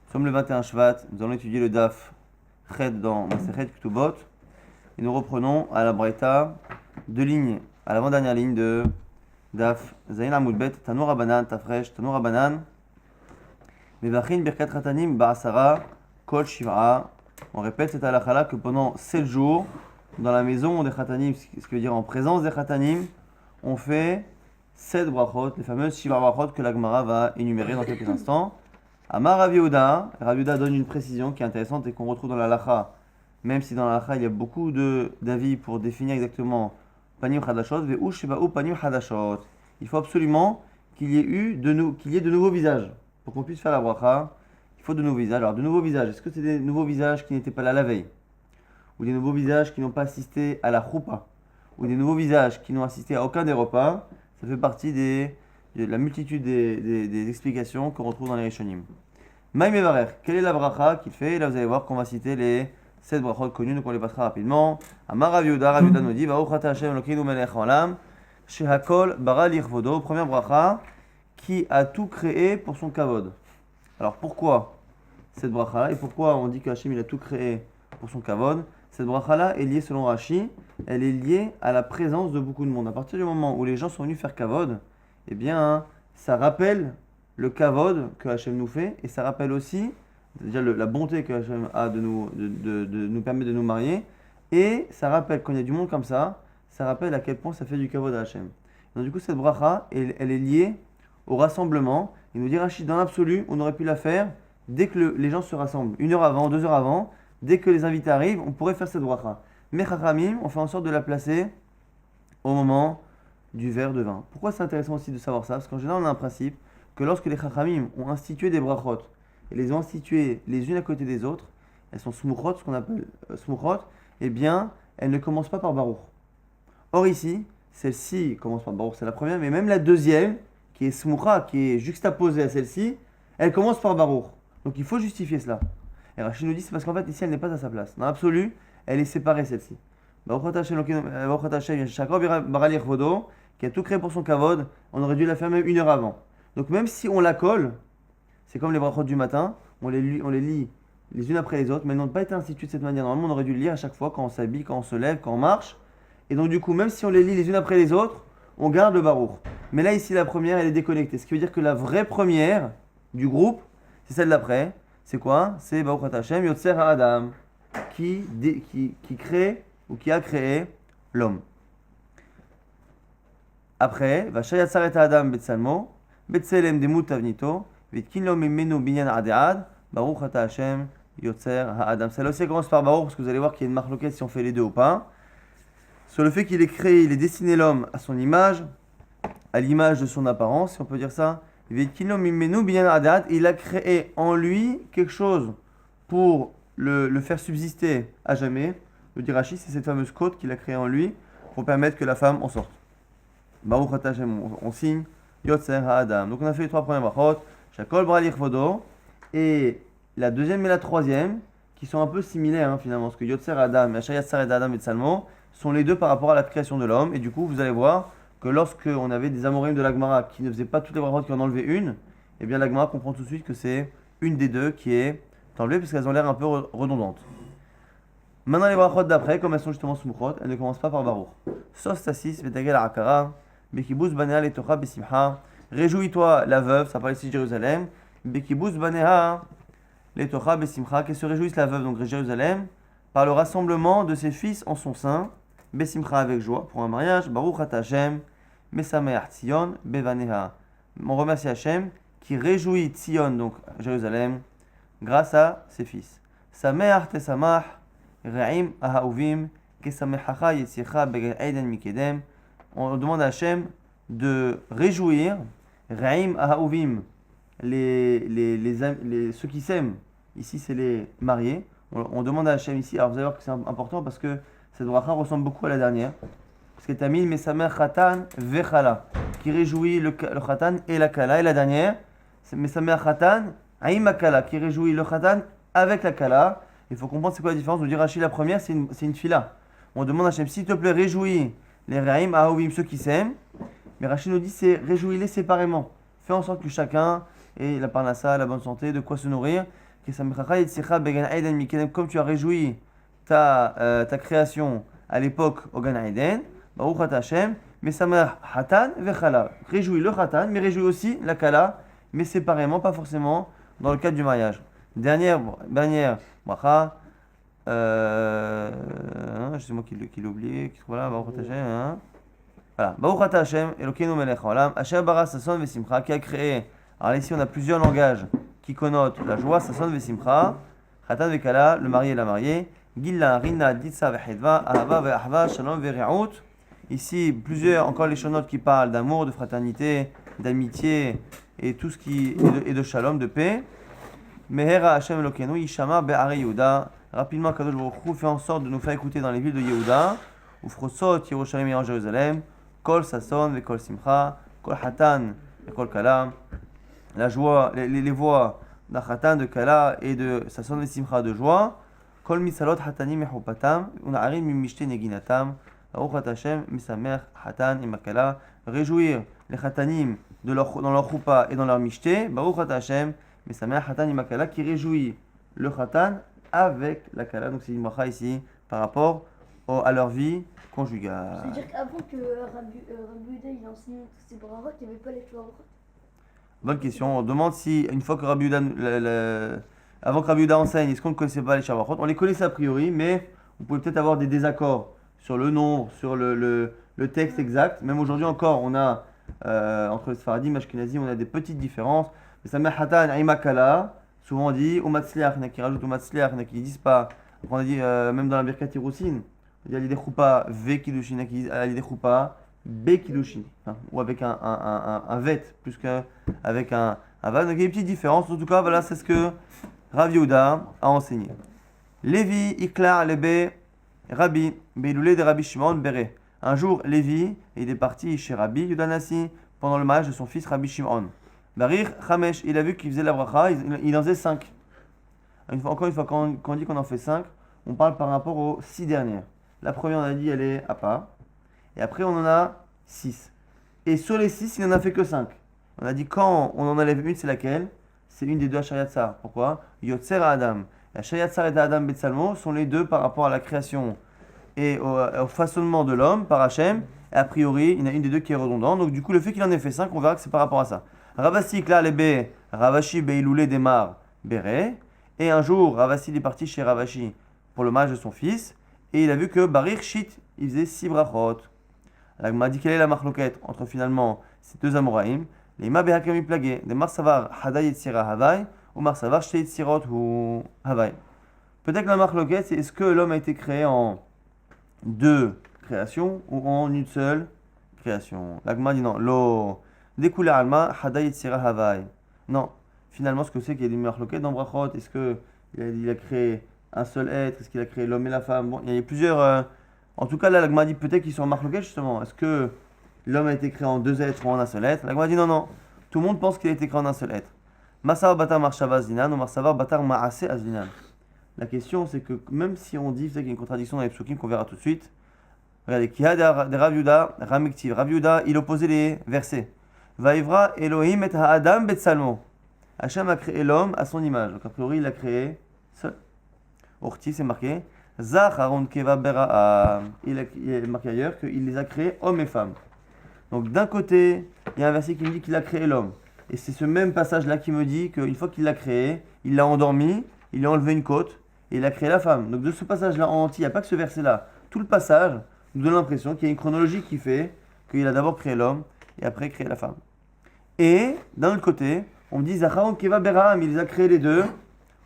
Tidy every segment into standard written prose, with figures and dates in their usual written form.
Nous sommes le 21 Shvat, nous allons étudier le Daf Ched dans Masechet Ketubot et nous reprenons à la Braïta deux lignes, à l'avant-dernière ligne de Daf Zayin Amud Bet, Tanur Rabanan, Tafresh, Tanur Rabanan, Mevachin Birkat Ratanim Ba'asara, Kol Shiv'a. On répète cette halakha que pendant 7 jours, dans la maison des Khatanim, ce qui veut dire en présence des Khatanim, on fait 7 brachot, les fameuses Shiva brachot que la Gemara va énumérer dans quelques instants. Amar Rav Yehuda donne une précision qui est intéressante et qu'on retrouve dans la halakha, même si dans la halakha il y a beaucoup d'avis pour définir exactement Panim Hadashot, Ve'u Shiba'u Panim Hadashot. Il faut absolument qu'il y ait de nouveaux visages. Pour qu'on puisse faire la bracha, il faut de nouveaux visages. Alors, de nouveaux visages, est-ce que c'est des nouveaux visages qui n'étaient pas là la veille? Ou des nouveaux visages qui n'ont pas assisté à la choupa? Ou des nouveaux visages qui n'ont assisté à aucun des repas? Ça fait partie de la multitude des explications qu'on retrouve dans les Rishonim. Maïm Evarer, quelle est la bracha qu'il fait? Et là, vous allez voir qu'on va citer les 7 brachot connues, donc on les passera rapidement. Amar Rav Yehuda nous dit Baruch ata Hashem Elokeinu melech haolam, shehakol bara lichvodo. Première bracha, qui a tout créé pour son kavod. Alors pourquoi cette bracha-là et pourquoi on dit que Hashem il a tout créé pour son kavod? Cette bracha-là est liée selon Rashi, elle est liée à la présence de beaucoup de monde. À partir du moment où les gens sont venus faire kavod, eh bien ça rappelle le kavod que Hashem nous fait et ça rappelle aussi déjà la bonté que Hashem a de nous permettre de nous marier et ça rappelle quand il y a du monde comme ça rappelle à quel point ça fait du kavod à Hashem. Donc du coup cette bracha elle est liée au rassemblement. Il nous dit Rachid, dans l'absolu, on aurait pu la faire dès que les gens se rassemblent. 1 heure avant, 2 heures avant, dès que les invités arrivent, on pourrait faire cette bracha. Mais Chachamim, on fait en sorte de la placer au moment du verre de vin. Pourquoi c'est intéressant aussi de savoir ça? Parce qu'en général, on a un principe que lorsque les Chachamim ont institué des brachot, et les ont instituées les unes à côté des autres, elles sont smuchot, ce qu'on appelle smuchot, eh bien, elles ne commencent pas par Baruch. Or ici, celle-ci commence par Baruch, c'est la première, mais même la deuxième, qui est smucha, qui est juxtaposée à celle-ci, elle commence par Baruch. Donc il faut justifier cela. Et Rachid nous dit c'est parce qu'en fait ici elle n'est pas à sa place. Dans l'absolu, elle est séparée celle-ci. Baruch Hashem Shakor bara lichvodo, qui a tout créé pour son kavod, on aurait dû la faire même 1 heure avant. Donc même si on la colle, c'est comme les brachot du matin, on les lit les unes après les autres, mais elles n'ont pas été instituées de cette manière. Normalement on aurait dû le lire à chaque fois quand on s'habille, quand on se lève, quand on marche. Et donc du coup, même si on les lit les unes après les autres, on garde le Baruch. Mais là, ici, la première, elle est déconnectée. Ce qui veut dire que la vraie première du groupe, c'est celle d'après. C'est quoi? C'est Baruch Ata Hashem Yotzer HaAdam, qui crée ou qui a créé l'homme. Après, Vashayat Saret Adam Betsalmo, Betselem Demut Avnito, Vitkin Lom Imenu Binyan Adead, Baruch Ata Hashem Yotzer HaAdam. Celle aussi commence par Baruch, parce que vous allez voir qu'il y a une marloquette si on fait les deux ou pas. Sur le fait qu'il ait créé, il ait dessiné l'homme à son image, à l'image de son apparence, si on peut dire ça. Il a créé en lui quelque chose pour le faire subsister à jamais. Le dirachi, c'est cette fameuse côte qu'il a créée en lui pour permettre que la femme en sorte. Baruch Ata Hashem, on signe Yotzer HaAdam. Donc on a fait les 3 premières brachot, Shakol bara lichvodo, et la deuxième et la troisième, qui sont un peu similaires finalement, parce que Yotzer HaAdam et Hashayat Saret Adam et Tsalmo sont les deux par rapport à la création de l'homme. Et du coup, vous allez voir que lorsque on avait des amorim de la Gemara qui ne faisaient pas toutes les brachot, qui en enlevaient une, eh bien la Gemara comprend tout de suite que c'est une des deux qui est enlevée parce qu'elles ont l'air un peu redondantes. Maintenant les brachot d'après, comme elles sont justement smuchot, elles ne commencent pas par Baruch. Sos tassis vetagel akara, bekibus baneha letocha besimcha. Réjouis-toi la veuve, ça parle ici de Jérusalem. Bekibus baneha letocha besimcha, qu'elle se réjouisse la veuve, donc Jérusalem, par le rassemblement de ses fils en son sein. Besimcha avec joie pour un mariage. Baruch Ata Hashem Mesameach Tzion Bevaneha. On remercie Hashem qui réjouit Tzion, donc Jérusalem, grâce à ses fils. Sameach Tesamach Re'im Ahauvim Kesamechacha Yetzicha Begel Eiden Mikedem. On demande à Hashem de réjouir Re'im Ahauvim, ceux qui s'aiment. Ici, c'est les mariés. On demande à Hashem ici. Alors vous allez voir que c'est important parce que cette bracha ressemble beaucoup à la dernière. Parce que Tamil Mesamer Khatan Vechala, qui réjouit le Khatan et la Kala. Et la dernière, c'est Mesamer Khatan Aïm Kala, qui réjouit le Khatan avec la Kala. Il faut comprendre c'est quoi la différence. Nous dit Rachid, la première, c'est une fila. On demande à Hashem, s'il te plaît, réjouis les Re'im Ahovim, ceux qui s'aiment. Mais Rachid nous dit, c'est réjouis-les séparément. Fais en sorte que chacun et la parnassa, la bonne santé, de quoi se nourrir. Comme tu as réjoui ta création à l'époque au Gan Eden, Baruch Ata Hashem, mais Samer Hatan Vechala. Réjouis le Hatan, mais réjouis aussi la Kala, mais séparément, pas forcément dans le cadre du mariage. Dernière bracha, c'est moi qui l'ai oublié, voilà, Baruch Ata Hashem, voilà, Baruch Ata Hashem, Elokeinu melech haolam, Asher bara sason vesimcha, qui a créé. Alors ici on a plusieurs langages qui connotent la joie, sason vesimcha, Hatan vekala, le marié et la mariée, Gilla, Rina, Ditsa vechedva, Ahava ve'ahva, Shalom ve're'ut. Ici plusieurs, encore les shonotes qui parlent d'amour, de fraternité, d'amitié et tout ce qui est de shalom, de paix. Mehera Hashem Elokeinu, Yishama be'are Yehuda. Rapidement, Kadosh Baruch Hu fait en sorte de nous faire écouter dans les villes de Yehuda, Ufrosot, Yerushalayim et en Jérusalem, Kol Sason, Kol Simcha, Kol Hatan, Kol Kala, la joie, les voix d'Achatan, de Kala et de Sason et Simcha de joie, Kol Misalot Hatanim et Hupatam, Unaharim Mimishte Neginatam, Baruch Ata Hashem, Misamer Hatan et Makala, réjouir les Hatanim dans leur Chupa et dans leur Mishte, Baruch Ata Hashem, Misamer Hatan et Makala, qui réjouit le Hatan avec la Kala. Donc c'est une bracha ici par rapport à leur vie conjugale. C'est-à-dire qu'avant que Rabbi Yehuda il enseigne toutes ces brachot, il n'y avait pas les brachot. Bonne question. On demande si, une fois que Rabbi Yehuda, avant que Rabbi Yehuda enseigne, est-ce qu'on ne connaissait pas les brachot? On les connaissait a priori, mais on pouvait peut-être avoir des désaccords sur le nombre, sur le texte exact. Même aujourd'hui encore, on a, entre les Sfaradim et Ashkenazim, on a des petites différences. Mais ça met Hatan, Aimakala, souvent on dit Umatzliach, il y en a qui rajoutent Umatzliach, il y en a qui disent pas. On a dit, même dans la Birkat Hiroussin, il y a l'idée Choupa V Kiddushin, il y en a qui disent l'idée Choupa B Kiddushin, ou avec un vet, plus qu'avec un vav. Donc il y a des petites différences. En tout cas, voilà, c'est ce que Rav Yehuda a enseigné. Lévi, Iklar, Lebe, Rabbi, Beiloulé de Rabbi Shimon, Bere. Un jour, Lévi, il est parti chez Rabbi Yudanassi pendant le mariage de son fils Rabbi Shimon. Barir, Chamesh, il a vu qu'il faisait la bracha, il en faisait 5. Encore une fois, quand on dit qu'on en fait 5, on parle par rapport aux 6 dernières. La première, on a dit, elle est à part. Et après, on en a 6. Et sur les 6, il n'en a fait que 5. On a dit, quand on en enlève une, c'est laquelle? C'est une des deux Hashayat Tsar. Pourquoi? Yotzer à Adam. Hashayat Tsar et Adam Betsalmo sont les deux par rapport à la création et au façonnement de l'homme par Hachem. Et a priori, il y en a une des deux qui est redondante. Donc, du coup, le fait qu'il en ait fait 5, on verra que c'est par rapport à ça. Ravasi, Klar, Lebe, Ravashi, Beiloulé, Demar, Bere. Et un jour, Ravasi est parti chez Ravashi pour le mariage de son fils. Et il a vu que Barir Shit, il faisait 6 brachot. Alors, il m'a dit quelle est la marloquette entre finalement ces deux Amoraïm. Les Ima Behakami Plagé, de Marsavar Haday Yetzira Havai, ou Marsavar Shte Yetzirot ou Havai. Peut-être que la marloquette, c'est est-ce que l'homme a été créé en 2 créations ou en une seule création. L'Agma dit non. Lo Dekule Alma Haday Yetzira Havai. Non. Finalement, ce que c'est qu'il y a des marloquettes dans Brachot, est-ce qu'il a créé un seul être, est-ce qu'il a créé l'homme et la femme? Bon, il y a plusieurs. En tout cas, là, l'Agma dit peut-être qu'ils sont en marloquette justement. Est-ce que l'homme a été créé en 2 êtres ou en un seul être? L'Agma dit non. Tout le monde pense qu'il a été créé en un seul être. Masavar Batar Marshava Azlinan ou Marsavar Batar Maase Azlinan. La question, c'est que même si on dit, vous savez qu'il y a une contradiction dans les psukim qu'on verra tout de suite. Regardez, Kiha de Rav Yehuda, Ramektiv. Rav Yehuda, il opposait les versets. Vaivra Elohim et Ha'adam Betsalmo. Hachem a créé l'homme à son image. Donc a priori, il l'a créé seul. Orti, c'est marqué. Zach Aaron Keva Bera. Il est marqué ailleurs qu'il les a créés hommes et femmes. Donc d'un côté, il y a un verset qui me dit qu'il a créé l'homme. Et c'est ce même passage-là qui me dit qu'une fois qu'il l'a créé, il l'a endormi, il a enlevé une côte et il a créé la femme. Donc de ce passage-là en entier, il n'y a pas que ce verset-là. Tout le passage nous donne l'impression qu'il y a une chronologie qui fait qu'il a d'abord créé l'homme et après créé la femme. Et d'un autre côté, on me dit Zacharon Keva Beraham, il les a créés les deux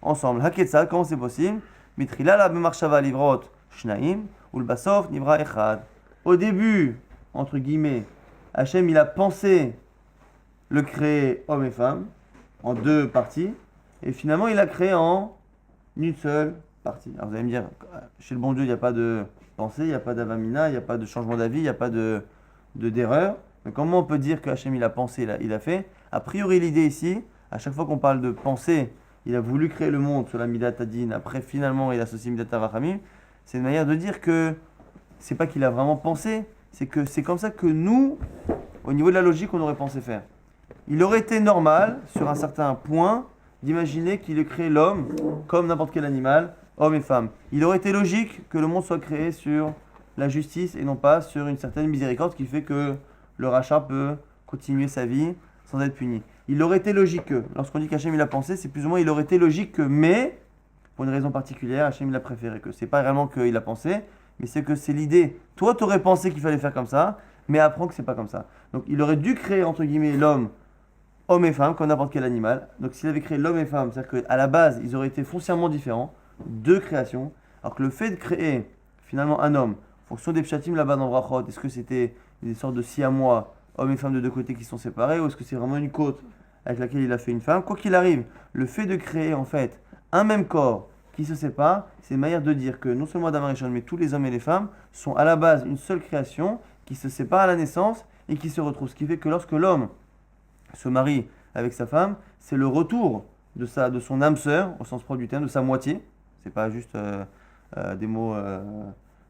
ensemble. Haketsa, comment c'est possible? Mitrila la bemarshava livrot shnaim ou le basof nivra echad. Au début, entre guillemets, Hachem il a pensé le créer homme et femme en 2 parties et finalement il a créé en une seule partie. Alors vous allez me dire, chez le bon Dieu il n'y a pas de pensée, il n'y a pas d'avamina, il n'y a pas de changement d'avis, il n'y a pas d'erreur. Mais comment on peut dire que Hachem il a pensé, il a fait? A priori l'idée ici, à chaque fois qu'on parle de penser, il a voulu créer le monde sur la Midat Adin, après finalement il associe Midat Avachamim, c'est une manière de dire que c'est pas qu'il a vraiment pensé, c'est que c'est comme ça que nous, au niveau de la logique, on aurait pensé faire. il aurait été normal, sur un certain point, d'imaginer qu'il ait créé l'homme comme n'importe quel animal, homme et femme. Il aurait été logique que le monde soit créé sur la justice et non pas sur une certaine miséricorde qui fait que le rachat peut continuer sa vie sans être puni. Il aurait été logique que, lorsqu'on dit qu'Hachem il a pensé, c'est plus ou moins il aurait été logique que, mais, pour une raison particulière, Hachem il a préféré que. C'est pas réellement qu'il a pensé, mais c'est que c'est l'idée. Toi, tu aurais pensé qu'il fallait faire comme ça, mais apprends que c'est pas comme ça. Donc il aurait dû créer, entre guillemets, l'homme, homme et femme, comme n'importe quel animal. Donc s'il avait créé l'homme et femme, c'est-à-dire qu'à la base, ils auraient été foncièrement différents, deux créations, alors que le fait de créer, finalement, un homme, en fonction des pshatim là-bas dans Brachot, est-ce que c'était des sortes de siamois, hommes et femmes de deux côtés qui sont séparés, ou est-ce que c'est vraiment une côte avec laquelle il a fait une femme? Quoi qu'il arrive, le fait de créer, en fait, un même corps qui se sépare, c'est une manière de dire que non seulement Adam Arishon, mais tous les hommes et les femmes sont à la base une seule création qui se sépare à la naissance et qui se retrouve. Ce qui fait que lorsque l'homme se marie avec sa femme, c'est le retour de son âme sœur, au sens propre du terme, de sa moitié. C'est pas juste des mots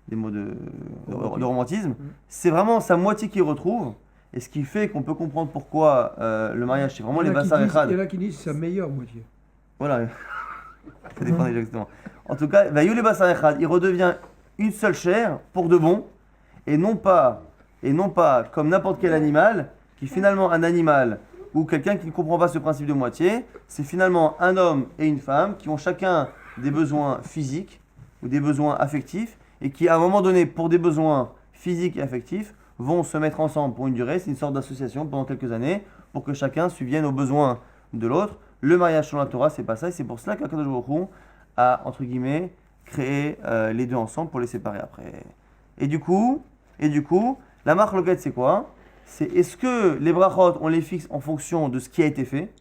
de romantisme. C'est vraiment sa moitié qui retrouve. Et ce qui fait qu'on peut comprendre pourquoi le mariage, c'est vraiment les bassar echad. Il y en a qui disent c'est sa meilleure moitié. Voilà. Ça dépend exactement. En tout cas, les bassar echad, il redevient une seule chair pour de bon, et non pas comme n'importe quel animal, qui finalement un animal ou quelqu'un qui ne comprend pas ce principe de moitié, c'est finalement un homme et une femme qui ont chacun des besoins physiques ou des besoins affectifs et qui à un moment donné, pour des besoins physiques et affectifs, vont se mettre ensemble pour une durée. C'est une sorte d'association pendant quelques années pour que chacun subvienne aux besoins de l'autre. Le mariage selon la Torah, c'est pas ça, et c'est pour cela qu'Akadosh Baruch Hu a, entre guillemets, créé les deux ensemble pour les séparer après. Et du coup, la marque loquette, c'est quoi? C'est est-ce que les brachot, on les fixe en fonction de ce qui a été fait?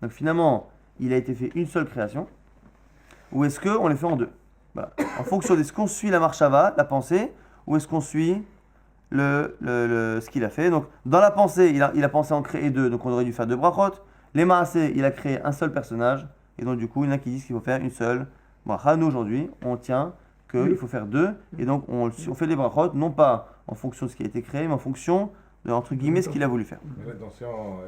Donc finalement, il a été fait une seule création. Ou est-ce qu'on les fait en deux? Voilà. En fonction de ce qu'on suit la marshava, la pensée, ou est-ce qu'on suit ce qu'il a fait. Donc dans la pensée, il a pensé en créer deux, donc on aurait dû faire deux brachot. Les maasé, il a créé un seul personnage, et donc du coup, il y en a qui disent qu'il faut faire une seule bracha. Nous aujourd'hui, on tient qu'il faut faire deux, et donc on fait les brachot, non pas en fonction de ce qui a été créé, mais en fonction de, entre guillemets, ce qu'il a voulu faire. Mais l'intention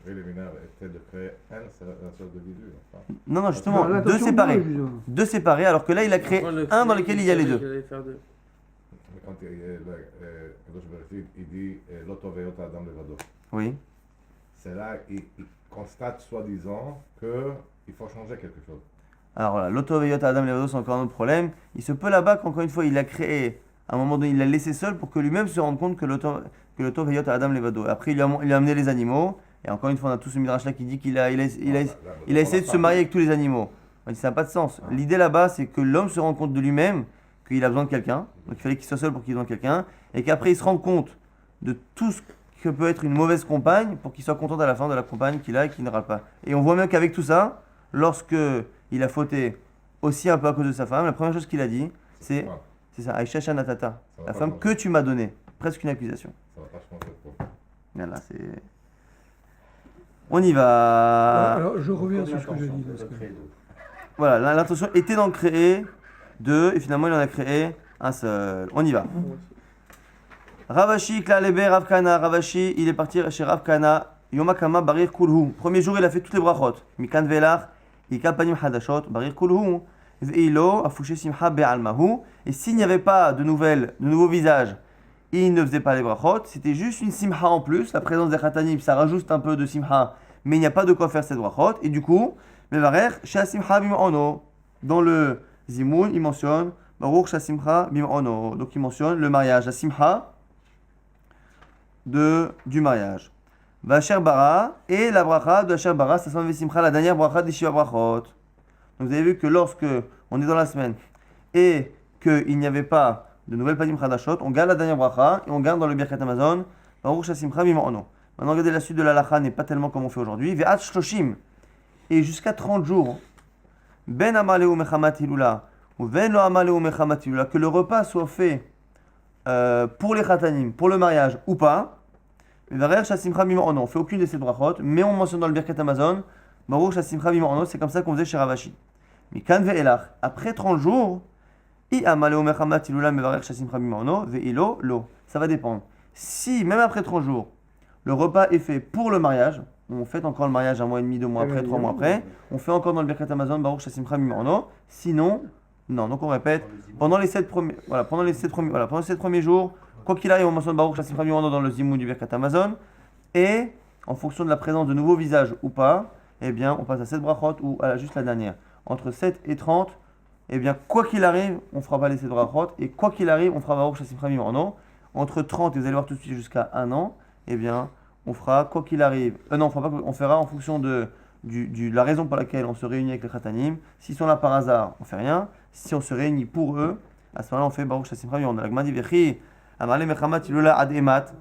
préliminaire était de créer un seul individu. Enfin. Non, justement, deux séparés. Deux séparés, alors que là, il a créé un dans lequel il y a les deux. Mais quand il dit l'Oto Veyot Adam Levado, Oui. c'est là qu'il constate soi-disant qu'il faut changer quelque chose. Alors voilà, l'Oto Veyot Adam Levado, c'est encore un autre problème. Il se peut là-bas qu'encore une fois, il a créé, à un moment donné, il l'a laissé seul pour que lui-même se rende compte que l'Oto Veyot Adam Levado. Après, il a amené les animaux. Et encore une fois, on a tout ce midrash là qui dit qu'il a essayé de se marier avec tous les animaux. On dit ça n'a pas de sens. L'idée là-bas, c'est que l'homme se rend compte de lui-même qu'il a besoin de quelqu'un. Donc il fallait qu'il soit seul pour qu'il ait besoin de quelqu'un. Et qu'après, il se rende compte de tout ce que peut être une mauvaise compagne pour qu'il soit content à la fin de la compagne qu'il a et qu'il ne râle pas. Et on voit même qu'avec tout ça, lorsque il a fauté aussi un peu à cause de sa femme, la première chose qu'il a dit, c'est ça, Aïcha Shanatata, la femme que tu m'as donnée. Presque une accusation. Ça va pas changer de quoi. Voilà, c'est... On y va. Alors, je reviens sur ce que je dis. Voilà, l'intention était d'en créer deux, et finalement il en a créé un seul. On y va. Ravashi, Klalebe, Rav Kana. Ravashi, il est parti chez Rav Kana. Yomakama, Barir Kulhu. Premier jour, il a fait toutes les brachot. Mikan Velach, Ika Panim Hadashot, Barir Kulhu. Veilo, Afouché Simcha Be'almahu. Et s'il n'y avait pas de nouveaux visages, il ne faisait pas les brachot, c'était juste une simha en plus. La présence des khatanim, ça rajoute un peu de simha, mais il n'y a pas de quoi faire cette brachot. Et du coup, mevarer sha simha bim'ono. Dans le zimoun, il mentionne baruch sha simha bim'ono. Donc il mentionne le mariage, la simha du mariage. Vacher bara, et la bracha de Vacher bara, ça s'en simcha, la dernière bracha des shiva brachot. Donc vous avez vu que lorsque on est dans la semaine et qu'il n'y avait pas de nouvelles panim chadashot, on garde la dernière bracha et on garde dans le Birkat Hamazon Baruch Shasimcha bim'ono. Maintenant regardez la suite de la lacha n'est pas tellement comme on fait aujourd'hui. Ve'at shloshim, et jusqu'à 30 jours, ben amaleu mechamat hilula ou ben lo amaleu mechamat hilula, que le repas soit fait pour les khatanim, pour le mariage ou pas. Ve'varer shasimcha bim'ono, on fait aucune de ces brachot, mais on mentionne dans le Birkat Hamazon Baruch Shasimcha bim'ono, c'est comme ça qu'on faisait chez Ravashi. Mikan ve'elach, après 30 jours, ça va dépendre. Si, même après 30 jours, le repas est fait pour le mariage. On fait encore le mariage 1 mois et demi, 2 mois après, 3 mois après. On fait encore dans le Birkat Hamazon, Baruch Shasimcha Mimorno. Sinon, non. Donc on répète, pendant les 7 premiers jours, quoi qu'il arrive, on mentionne Baruch Shasimcha Mimorno dans le Zimou du Birkat Hamazon. Et en fonction de la présence de nouveaux visages ou pas, eh bien, on passe à 7 brachot ou à juste la dernière. Entre 7 et 30, eh bien, quoi qu'il arrive, on ne fera pas les 7 brachot. Et quoi qu'il arrive, on fera Baruch Shasimcha Mimorno. Entre 30 et vous allez voir tout de suite jusqu'à 1 an, eh bien, on fera quoi qu'il arrive. Non, on fera pas. On fera en fonction de la raison pour laquelle on se réunit avec les khatanim. S'ils sont là par hasard, on fait rien. Si on se réunit pour eux, à ce moment-là, on fait Baruch Shasimcha Mimorno. La Gemara dit Vechi, Amarle Mechamat Ilula Ad Emat.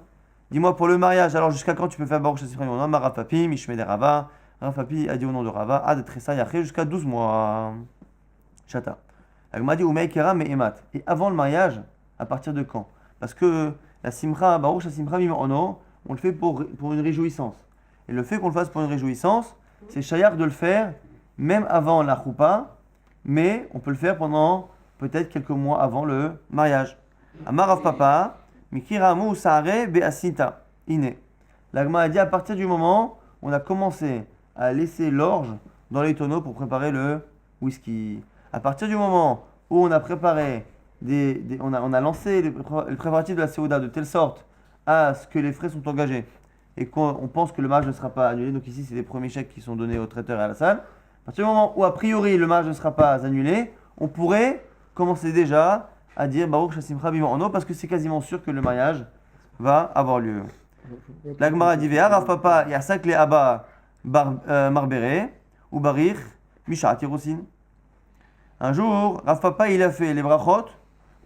Dis-moi pour le mariage, alors jusqu'à quand tu peux faire Baruch Shasimcha Mimorno? Ma Rav Papi, Mishmei de Rava. Rav Papi a dit au nom de Rava, Ad Tressa Yaché jusqu'à 12 mois. Chata. La Gemara dit Umei Kera Me'emat. Et avant le mariage, à partir de quand? Parce que la Simcha, Baruch Shasimcha Mimorno, on le fait pour une réjouissance. Et le fait qu'on le fasse pour une réjouissance, c'est shayar de le faire même avant la choupa, mais on peut le faire pendant peut-être quelques mois avant le mariage. Amar Rav Papa, Mikiramu Saare Beasita. Ine. L'Agma a dit à partir du moment où on a commencé à laisser l'orge dans les tonneaux pour préparer le whisky. À partir du moment où on a préparé on a lancé le préparatif de la Séouda de telle sorte à ce que les frais sont engagés et qu'on pense que le mariage ne sera pas annulé. Donc ici, c'est les premiers chèques qui sont donnés au traiteur et à la salle. À partir du moment où, a priori, le mariage ne sera pas annulé, on pourrait commencer déjà à dire Baruch Shasimcha Mimorno parce que c'est quasiment sûr que le mariage va avoir lieu. La Gemara dit Ve'ar Rav Papa Yasak le Abba Marbere ou Barich Mishat Tirusin. Un jour, Rav Papa il a fait les brachot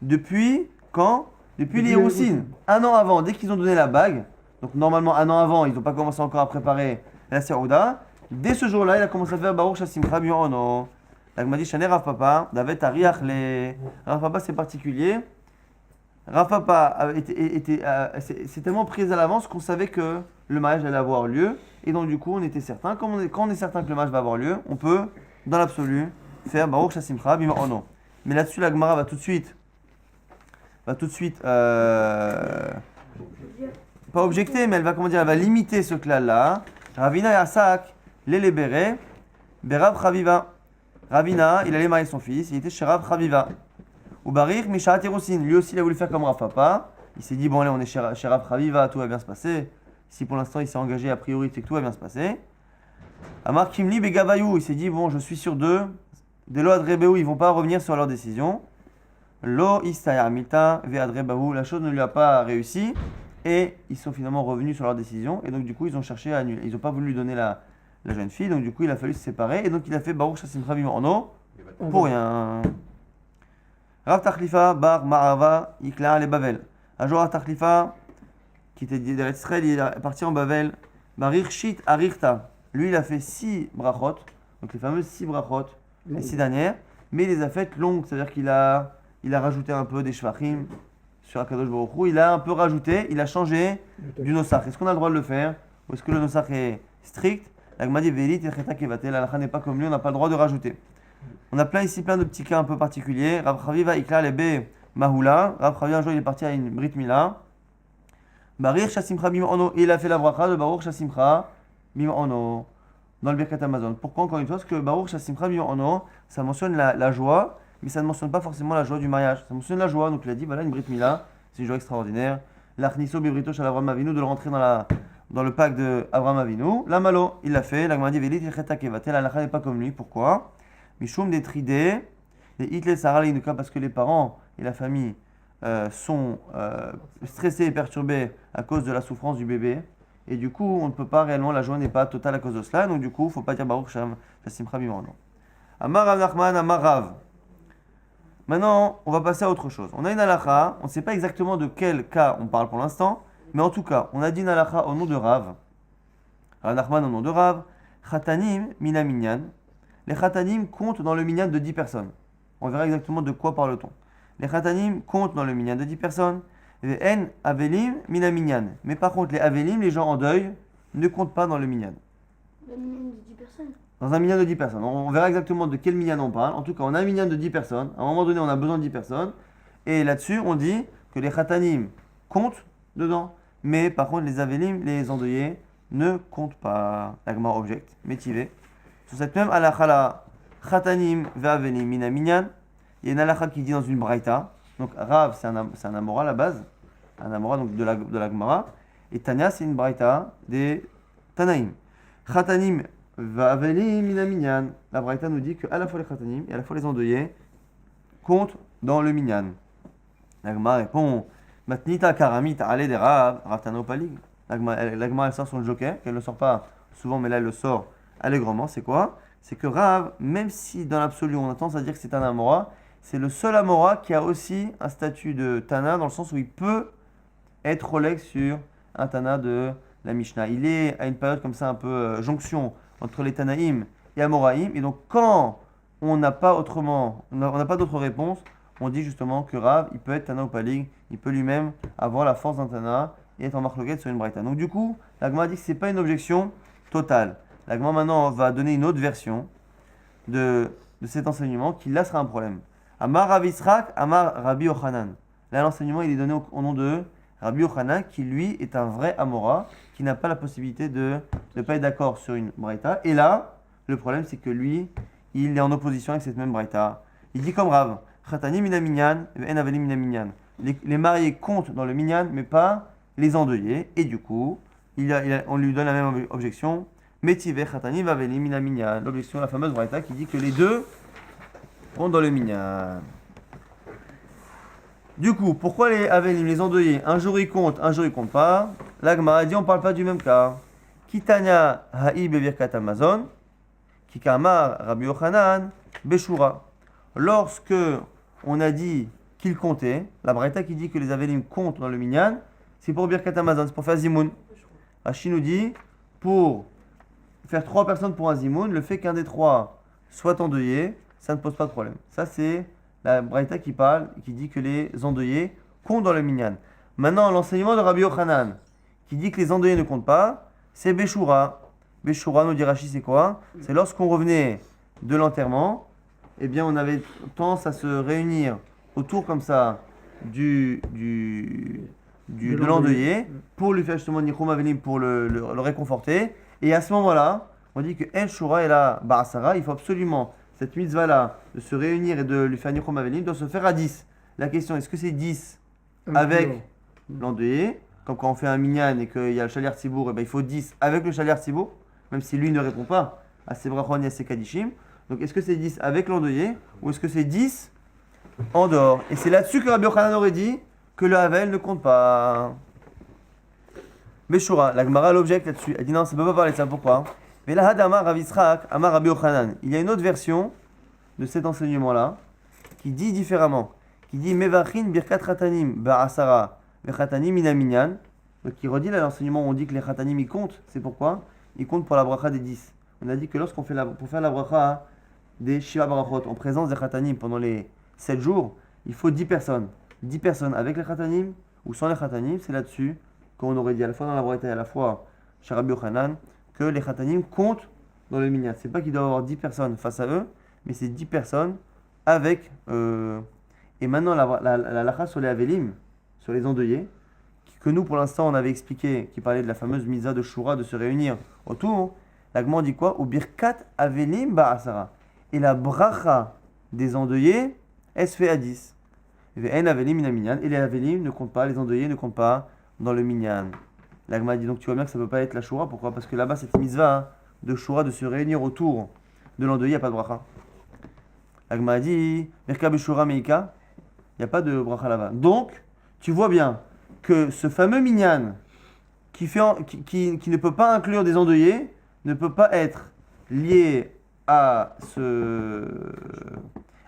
depuis quand? Depuis les Hiroussines. 1 an avant, dès qu'ils ont donné la bague, donc normalement 1 an avant, ils n'ont pas commencé encore à préparer la Serouda. Dès ce jour-là, il a commencé à faire Baruch Shasimcha Mimorno. La Gemara dit Shané Rav Papa, Davet Ariach le. Rav Papa c'est particulier. Rav Papa c'est tellement pris à l'avance qu'on savait que le mariage allait avoir lieu. Et donc du coup, on était certain. Quand on est certain que le mariage va avoir lieu, on peut, dans l'absolu, faire Baruch Shasimcha Mimorno. Mais là-dessus, la Gemara va tout de suite pas objecter, mais elle va limiter ce clal-là. Ravina Yasak, Lelebere, Berav Chaviva. Ravina, il allait marier son fils, il était chez Rav Chaviva. Ou Barir Mishat Tirusin, lui aussi il a voulu faire comme Rav Papa. Il s'est dit, bon allez, on est chez Rav Chaviva, tout va bien se passer. Si pour l'instant il s'est engagé, a priori c'est que tout va bien se passer. Amar Kimli Begavayou, il s'est dit, bon je suis sûr d'eux. Delo Adrebeu, ils vont pas revenir sur leur décision. Lo Istayar Mita Ve'adrebahu, la chose ne lui a pas réussi et ils sont finalement revenus sur leur décision et donc du coup ils ont cherché à annuler. Ils n'ont pas voulu lui donner la jeune fille, donc du coup il a fallu se séparer et donc il a fait Baruch Shasimcha Mimorno pour rien. Rav Tachlifa Bar Ma'ava Ikla le Bavel. Un jour Rav Tachlifa qui était d'Eretz Israël, il est parti en Bavel. Barir Shit Arirta. Lui il a fait 6 brachot, donc les fameuses 6 brachot, les 6 dernières, mais il les a faites longues, c'est-à-dire qu'il a rajouté un peu des shvachim sur Akadosh Baruch Hu. Il a un peu rajouté, il a changé du nosach. Est-ce qu'on a le droit de le faire? Ou est-ce que le nosach est strict? La Gemara dit Velit et Cheta Kevatel, la halakha n'est pas comme lui, on n'a pas le droit de rajouter. On a plein de petits cas un peu particuliers. Rav Chaviva Ikla Lebe Mahula. Rav Chaviva un jour il est parti à une Brit Mila. Barir Shasimcha Mimorno, il a fait la bracha de Baruch Shasimcha Mimorno dans le Birkat Hamazon. Pourquoi encore une fois? Parce que Baruch Shasimcha Mimorno, ça mentionne la joie. Mais ça ne mentionne pas forcément la joie du mariage. Ça mentionne la joie. Donc il a dit, voilà, une Brit Mila, c'est une joie extraordinaire. L'Achniso Bibrito Shal Avraham Avinu, de le rentrer dans le pacte de Avraham Avinu. La Malo, il l'a fait. La Gemara dit, Velit Yecheta Kevatel, la n'est pas comme lui. Pourquoi? Mishum des Tridé, les Hitler Sarah Inuka, parce que les parents et la famille sont stressés et perturbés à cause de la souffrance du bébé. Et du coup, on ne peut pas réellement, la joie n'est pas totale à cause de cela. Donc du coup, il ne faut pas dire Baruch Shasimcha Mimorno. Amar Rav Nachman, Amar Rav. Maintenant, on va passer à autre chose. On a une halakha, on ne sait pas exactement de quel cas on parle pour l'instant, mais en tout cas, on a dit une halakha au nom de Rav. Rav Nachman au nom de Rav. Khatanim mina minyan. Les khatanim comptent dans le minyan de 10 personnes. On verra exactement de quoi parle-t-on. Les khatanim comptent dans le minyan de 10 personnes. Les en avelim mina minyan. Mais par contre, les avelim, les gens en deuil, ne comptent pas dans le minyan. Le minyan de 10 personnes. Dans un minyan de 10 personnes. On verra exactement de quel minyan on parle. En tout cas, on a un minyan de 10 personnes. À un moment donné, on a besoin de 10 personnes. Et là-dessus, on dit que les khatanim comptent dedans. mais par contre les avelim, les endeuillés, ne comptent pas. La Gemara objecte, métivé. Sur cette même halakha là, chatanim ve'avelim mina minyan, il y a une halakha qui dit dans une braïta, donc Rav c'est un amora à la base, un amora donc de la Gemara, et Tanya c'est une braïta des Tanaïm. Chatanim ve'avelim mina minyan, la braïta nous dit que à la fois les chatanim et à la fois les endeuillés comptent dans le minyan. La Gemara répond, matnita karamit ale de Rav, Rav Tana Opalig. La Gemara elle sort son joker, qu'elle ne sort pas souvent, mais là elle le sort allègrement. C'est quoi? C'est que Rav, même si dans l'absolu on a tendance à dire que c'est un Amora, c'est le seul Amora qui a aussi un statut de Tana, dans le sens où il peut être relègue sur un Tana de la Mishnah. Il est à une période comme ça, un peu jonction entre les Tanaïm et Amoraïm, et donc quand on n'a pas autrement, on n'a pas d'autre réponse, on dit justement que Rav, il peut être Tana ou Palig, il peut lui-même avoir la force d'un Tana et être en marloquette sur une braïta. Donc du coup, la Gemara dit que ce n'est pas une objection totale. La Gemara maintenant va donner une autre version de cet enseignement qui là sera un problème. Amar Rav Yisrak, Amar Rabbi Yochanan. Là l'enseignement il est donné au nom de Rabbi Yochanan qui lui est un vrai Amora, qui n'a pas la possibilité de ne pas être d'accord sur une braïta. Et là, le problème c'est que lui, il est en opposition avec cette même braïta. Il dit comme Rav, Chatani mina minyan, en aveli mina minyan. Les mariés comptent dans le minyan, mais pas les endeuillés. Et du coup, on lui donne la même objection. Metive Chatani vaveli mina minyan. L'objection, la fameuse braïta qui dit que les deux comptent dans le minyan. Du coup, pourquoi les avelim, les endeuillés, un jour ils comptent pas? La Gemara dit on ne parle pas du même cas. Kitanya ha'i bevirkat Amazon, Kikamar Rabbi Yochanan beshura. Lorsque on a dit qu'ils comptaient, la braïta qui dit que les avelim comptent dans le minyan, c'est pour birkat Amazon, c'est pour faire zimoun. Rashi nous dit, pour faire 3 personnes pour un zimoun, le fait qu'un des 3 soit endeuillé, ça ne pose pas de problème. Ça c'est la braïta qui parle, qui dit que les endeuillés comptent dans le minyan. Maintenant, l'enseignement de Rabbi Yochanan, qui dit que les endeuillés ne comptent pas, c'est beshura. Beshura, nous dit Rashi, c'est quoi? C'est lorsqu'on revenait de l'enterrement, eh bien on avait tendance à se réunir autour comme ça de l'endeuillé pour lui faire justement nichum avelim, pour le réconforter. Et à ce moment-là, on dit que El Shura et la Ba'asara, il faut absolument cette mitzvah-là de se réunir et de lui faire nichum avelim doit se faire à 10. La question, est-ce que c'est 10 avec l'endeuillé, comme quand on fait un minyan et qu'il y a le shaliach tzibour, et ben il faut 10 avec le shaliach tzibour, même si lui ne répond pas à ses brachon et à ses kadishim. Donc est-ce que c'est 10 avec l'endeuillé ou est-ce que c'est 10 en dehors? Et c'est là-dessus que Rabbi Yochanan aurait dit que le Havel ne compte pas. Beshura, la Gemara l'objecte là-dessus. Elle dit non, ça ne peut pas parler de ça. Pourquoi? Mais là, Amar Rav Yisrak, Amar Rabbi Yochanan. Il y a une autre version de cet enseignement-là qui dit différemment. Qui dit Mevachin birkat chatanim ba'asara vechatanim minaminyan. Donc qui redit là l'enseignement où on dit que les chatanim ils comptent. C'est pourquoi? Ils comptent pour la bracha des 10. On a dit que lorsqu'on fait pour faire la bracha des Shiva Barachot en présence des Khatanim pendant les 7 jours, il faut 10 personnes. 10 personnes avec les Khatanim ou sans les Khatanim, c'est là-dessus qu'on aurait dit à la fois dans la Braïta et à la fois chez Rabbi Yochanan que les Khatanim comptent dans le minyan. C'est pas qu'il doit y avoir 10 personnes face à eux, mais c'est 10 personnes avec. Et maintenant, la lacha sur les Avelim, sur les endeuillés, que nous pour l'instant on avait expliqué, qui parlait de la fameuse mitzvah de Shura, de se réunir autour. La Gemara dit quoi? Ou birkat avelim ba'asara. Et la bracha des endeuillés, elle se fait à 10. Et les avelim ne comptent pas, les endeuillés ne comptent pas dans le minyan. La Gemara dit donc tu vois bien que ça ne peut pas être la Shura. Pourquoi? Parce que là-bas, cette mitzvah de Shura, de se réunir autour de l'endeuillé, il n'y a pas de bracha. La Gemara dit birkat beshura meika, il n'y a pas de bracha là-bas. Donc, tu vois bien que ce fameux minyan qui ne peut pas inclure des endeuillés ne peut pas être lié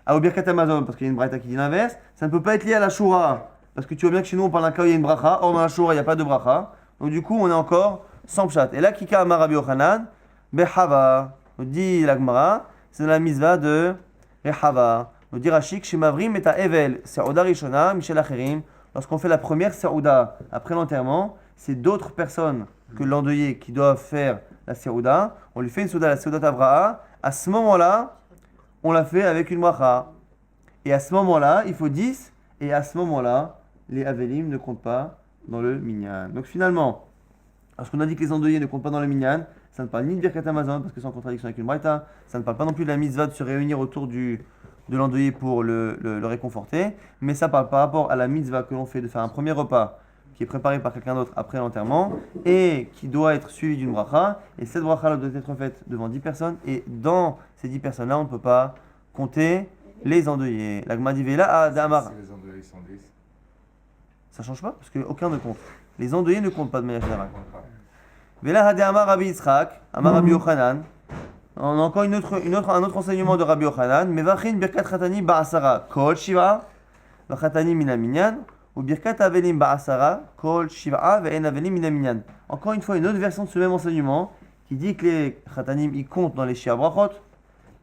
au Birkat Amazon, parce qu'il y a une braïta qui dit l'inverse. Ça ne peut pas être lié à la Shura, parce que tu vois bien que chez nous on parle d'un cas où il y a une bracha, or dans la Shura il n'y a pas de bracha. Donc du coup on est encore sans pshat. Et là, Kika Amar Rabbi Yochanan, Behava, on dit la Gemara, c'est la mitzvah de Behava. On dit Rashik, Shemavrim et Evel, Se'oda Rishona, Michel Acherim. Lorsqu'on fait la première Se'oda après l'enterrement, c'est d'autres personnes que l'endeuillé qui doivent faire la Seouda, on lui fait une Seouda, la Seouda Tavra'a. À ce moment-là, on la fait avec une bracha. Et à ce moment-là, il faut 10. Et à ce moment-là, les Avelim ne comptent pas dans le minyan. Donc finalement, lorsqu'on a dit que les endeuillés ne comptent pas dans le minyan, ça ne parle ni de Birkat Hamazon, parce que c'est en contradiction avec une braïta, ça ne parle pas non plus de la mitzvah de se réunir autour de l'endeuillé pour le réconforter, mais ça parle par rapport à la mitzvah que l'on fait de faire un premier repas qui est préparé par quelqu'un d'autre après l'enterrement et qui doit être suivi d'une bracha, et cette bracha doit être faite devant 10 personnes, et dans ces 10 personnes-là, on ne peut pas compter les endeuillés. La Gemara dit Vela à Damar. Si les endeuillés sont 10, Ça change pas, parce qu'aucun ne compte. Les endeuillés ne comptent pas de manière générale. on compte pas. Vela Hadamar Rabbi Yitzchak, Amar Rabbi Yochanan. On a encore un autre enseignement de Rabbi Yochanan. Mevachin Birkat Chatani Ba'asara Kol Shiva, Vachatani Mina Minyan, ou Birkat Avelim Ba'asara Kol Shiva, Ve'en Avelim Mina Minyan. Encore une fois, une autre version de ce même enseignement qui dit que les Chatanim ils comptent dans les Shia Brachot,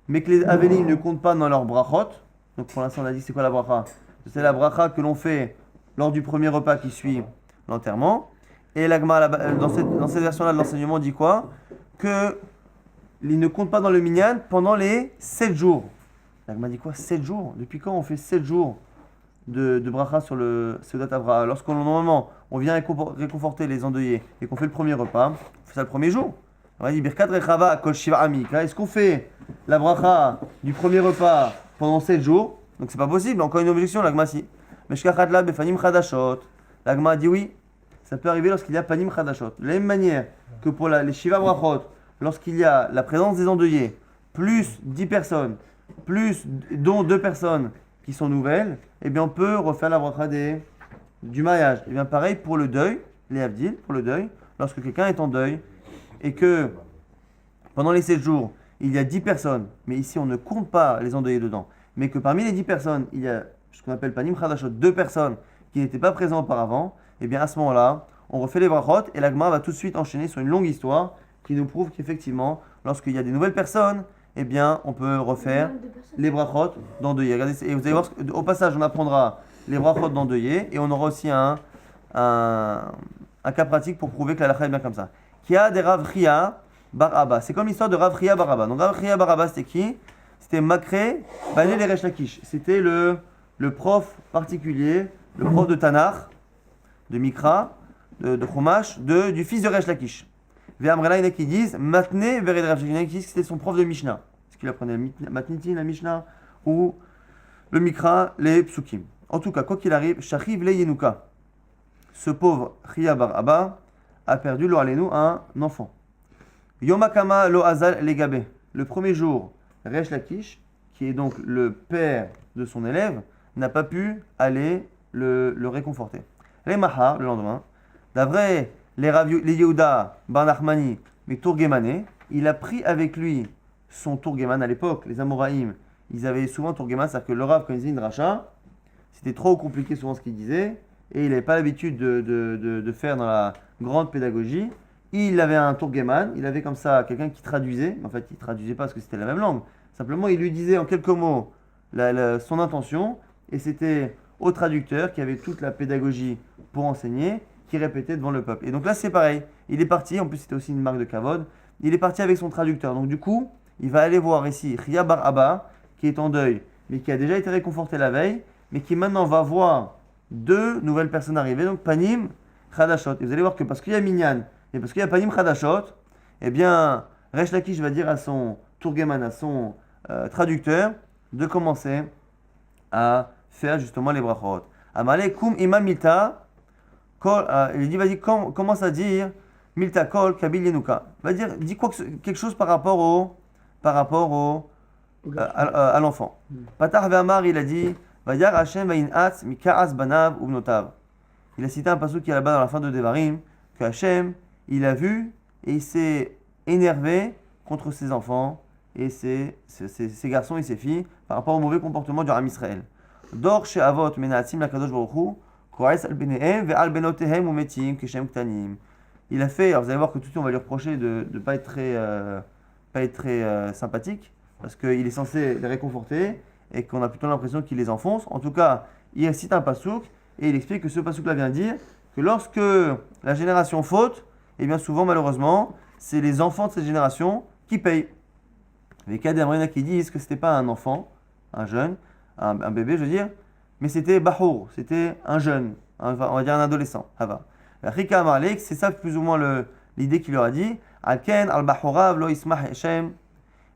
mais que les Avelim ne comptent pas dans leurs Brachot. Donc pour l'instant, on a dit c'est quoi la bracha? C'est la bracha que l'on fait lors du premier repas qui suit l'enterrement. Et l'Agma, dans cette version-là de l'enseignement, dit quoi? Que il ne compte pas dans le minyan pendant les 7 jours. L'Agma dit quoi? 7 jours? Depuis quand on fait 7 jours de bracha sur le Seudat Avra? Lorsqu'on normalement on vient réconforter les endeuillés et qu'on fait le premier repas, on fait ça le premier jour. On va dire Birkat Rechava Kol Shiva Amik. Est-ce qu'on fait la bracha du premier repas pendant 7 jours? Donc c'est pas possible. Encore une objection, l'Agma si. Meshkachatla Befanim Chadashot. L'Agma dit oui. Ça peut arriver lorsqu'il y a panim chadashot. De la même manière que pour les shiva brachot, lorsqu'il y a la présence des endeuillés, plus 10 personnes, dont 2 personnes qui sont nouvelles, eh bien on peut refaire la bracha du mariage. Et bien pareil pour le deuil, les avdil, pour le deuil, lorsque quelqu'un est en deuil et que pendant les 7 jours, il y a 10 personnes, mais ici on ne compte pas les endeuillés dedans, mais que parmi les 10 personnes, il y a ce qu'on appelle panim chadashot, 2 personnes qui n'étaient pas présentes auparavant, et bien à ce moment-là, on refait les brachot et l'Agma va tout de suite enchaîner sur une longue histoire qui nous prouve qu'effectivement, lorsqu'il y a des nouvelles personnes, eh bien on peut refaire les brachot d'endeuillés. Regardez, et vous allez voir, au passage, on apprendra les brachot d'endeuillés et on aura aussi un cas pratique pour prouver que la lacha est bien comme ça. Qui a des Rav Chia Bar Abba. C'est comme l'histoire de Rav Chia Bar Abba. Donc Rav Chia Bar Abba, c'était qui? C'était Makré Bané les Resh Lakish. C'était le prof particulier, le prof de Tanakh, de Mikra, de Chumash, du fils de Resh Lakish. Ve'amrela, il y en a qui disent Matne Vered Resh Lakish. Il y en a qui disent que c'était son prof de Mishnah. Est-ce qu'il apprenait Matniti, la Mishnah, ou le Mikra, les Psukim. En tout cas, quoi qu'il arrive, Shachiv le Yenuka. Ce pauvre Chia Bar Abba a perdu, lo alenu, un enfant. Yomakama lo Azal Legabe. Le premier jour, Resh Lakish, qui est donc le père de son élève, n'a pas pu aller le réconforter. Les Mahar, le lendemain, d'après les Yehuda Bar Nachmani, mais Tourgemané, il a pris avec lui son Tourgeman à l'époque. Les Amoraïm, ils avaient souvent Tourgeman, c'est-à-dire que le Rav, quand il disait une racha, c'était trop compliqué souvent ce qu'il disait, et il n'avait pas l'habitude de faire dans la grande pédagogie. Il avait un Tourgeman, il avait comme ça quelqu'un qui traduisait, en fait il ne traduisait pas parce que c'était la même langue, simplement il lui disait en quelques mots son intention, et c'était au traducteur qui avait toute la pédagogie pour enseigner, qui répétait devant le peuple. Et donc là c'est pareil, il est parti, en plus c'était aussi une marque de kavod, il est parti avec son traducteur. Donc du coup, il va aller voir ici Chia Bar Abba, qui est en deuil, mais qui a déjà été réconforté la veille, mais qui maintenant va voir 2 nouvelles personnes arriver, donc Panim, Chadashot. Et vous allez voir que parce qu'il y a Minyan, et parce qu'il y a Panim Chadashot, eh bien, Resh Lakish va dire à son Tourgeman, à son traducteur, de commencer à faire justement les brachot. Amale kum imam milta, il dit, vas-y, commence à dire milta kol kabil yenuka. Va dire, dis quelque chose par rapport à l'enfant. Patah ve'amar, il a dit, vayar Hashem va'in'atz mika'as banav ubnotav. Il a cité un passage qui est là-bas dans la fin de Devarim, que Hashem, il a vu et il s'est énervé contre ses enfants et ses garçons et ses filles par rapport au mauvais comportement du Ram Israël. Dor she'avot mena'atzim lakadosh baruch hu, ko'es al benehem ve'al benotehem umetim keshem ktanim. Il a fait, alors vous allez voir que tout de suite on va lui reprocher de ne pas être très sympathique, parce qu'il est censé les réconforter et qu'on a plutôt l'impression qu'il les enfonce. En tout cas, il cite un pasouk et il explique que ce pasouk-là vient dire que lorsque la génération faute, et bien souvent malheureusement, c'est les enfants de cette génération qui payent. Les cas d'Amrina qui disent que c'était pas un enfant, un jeune, un bébé je veux dire, mais c'était Bahour, c'était un jeune, on va dire un adolescent, Hava. Rika Amarlek, c'est ça plus ou moins l'idée qu'il leur a dit. Alken, al-Bahorav, lo ismach Hashem,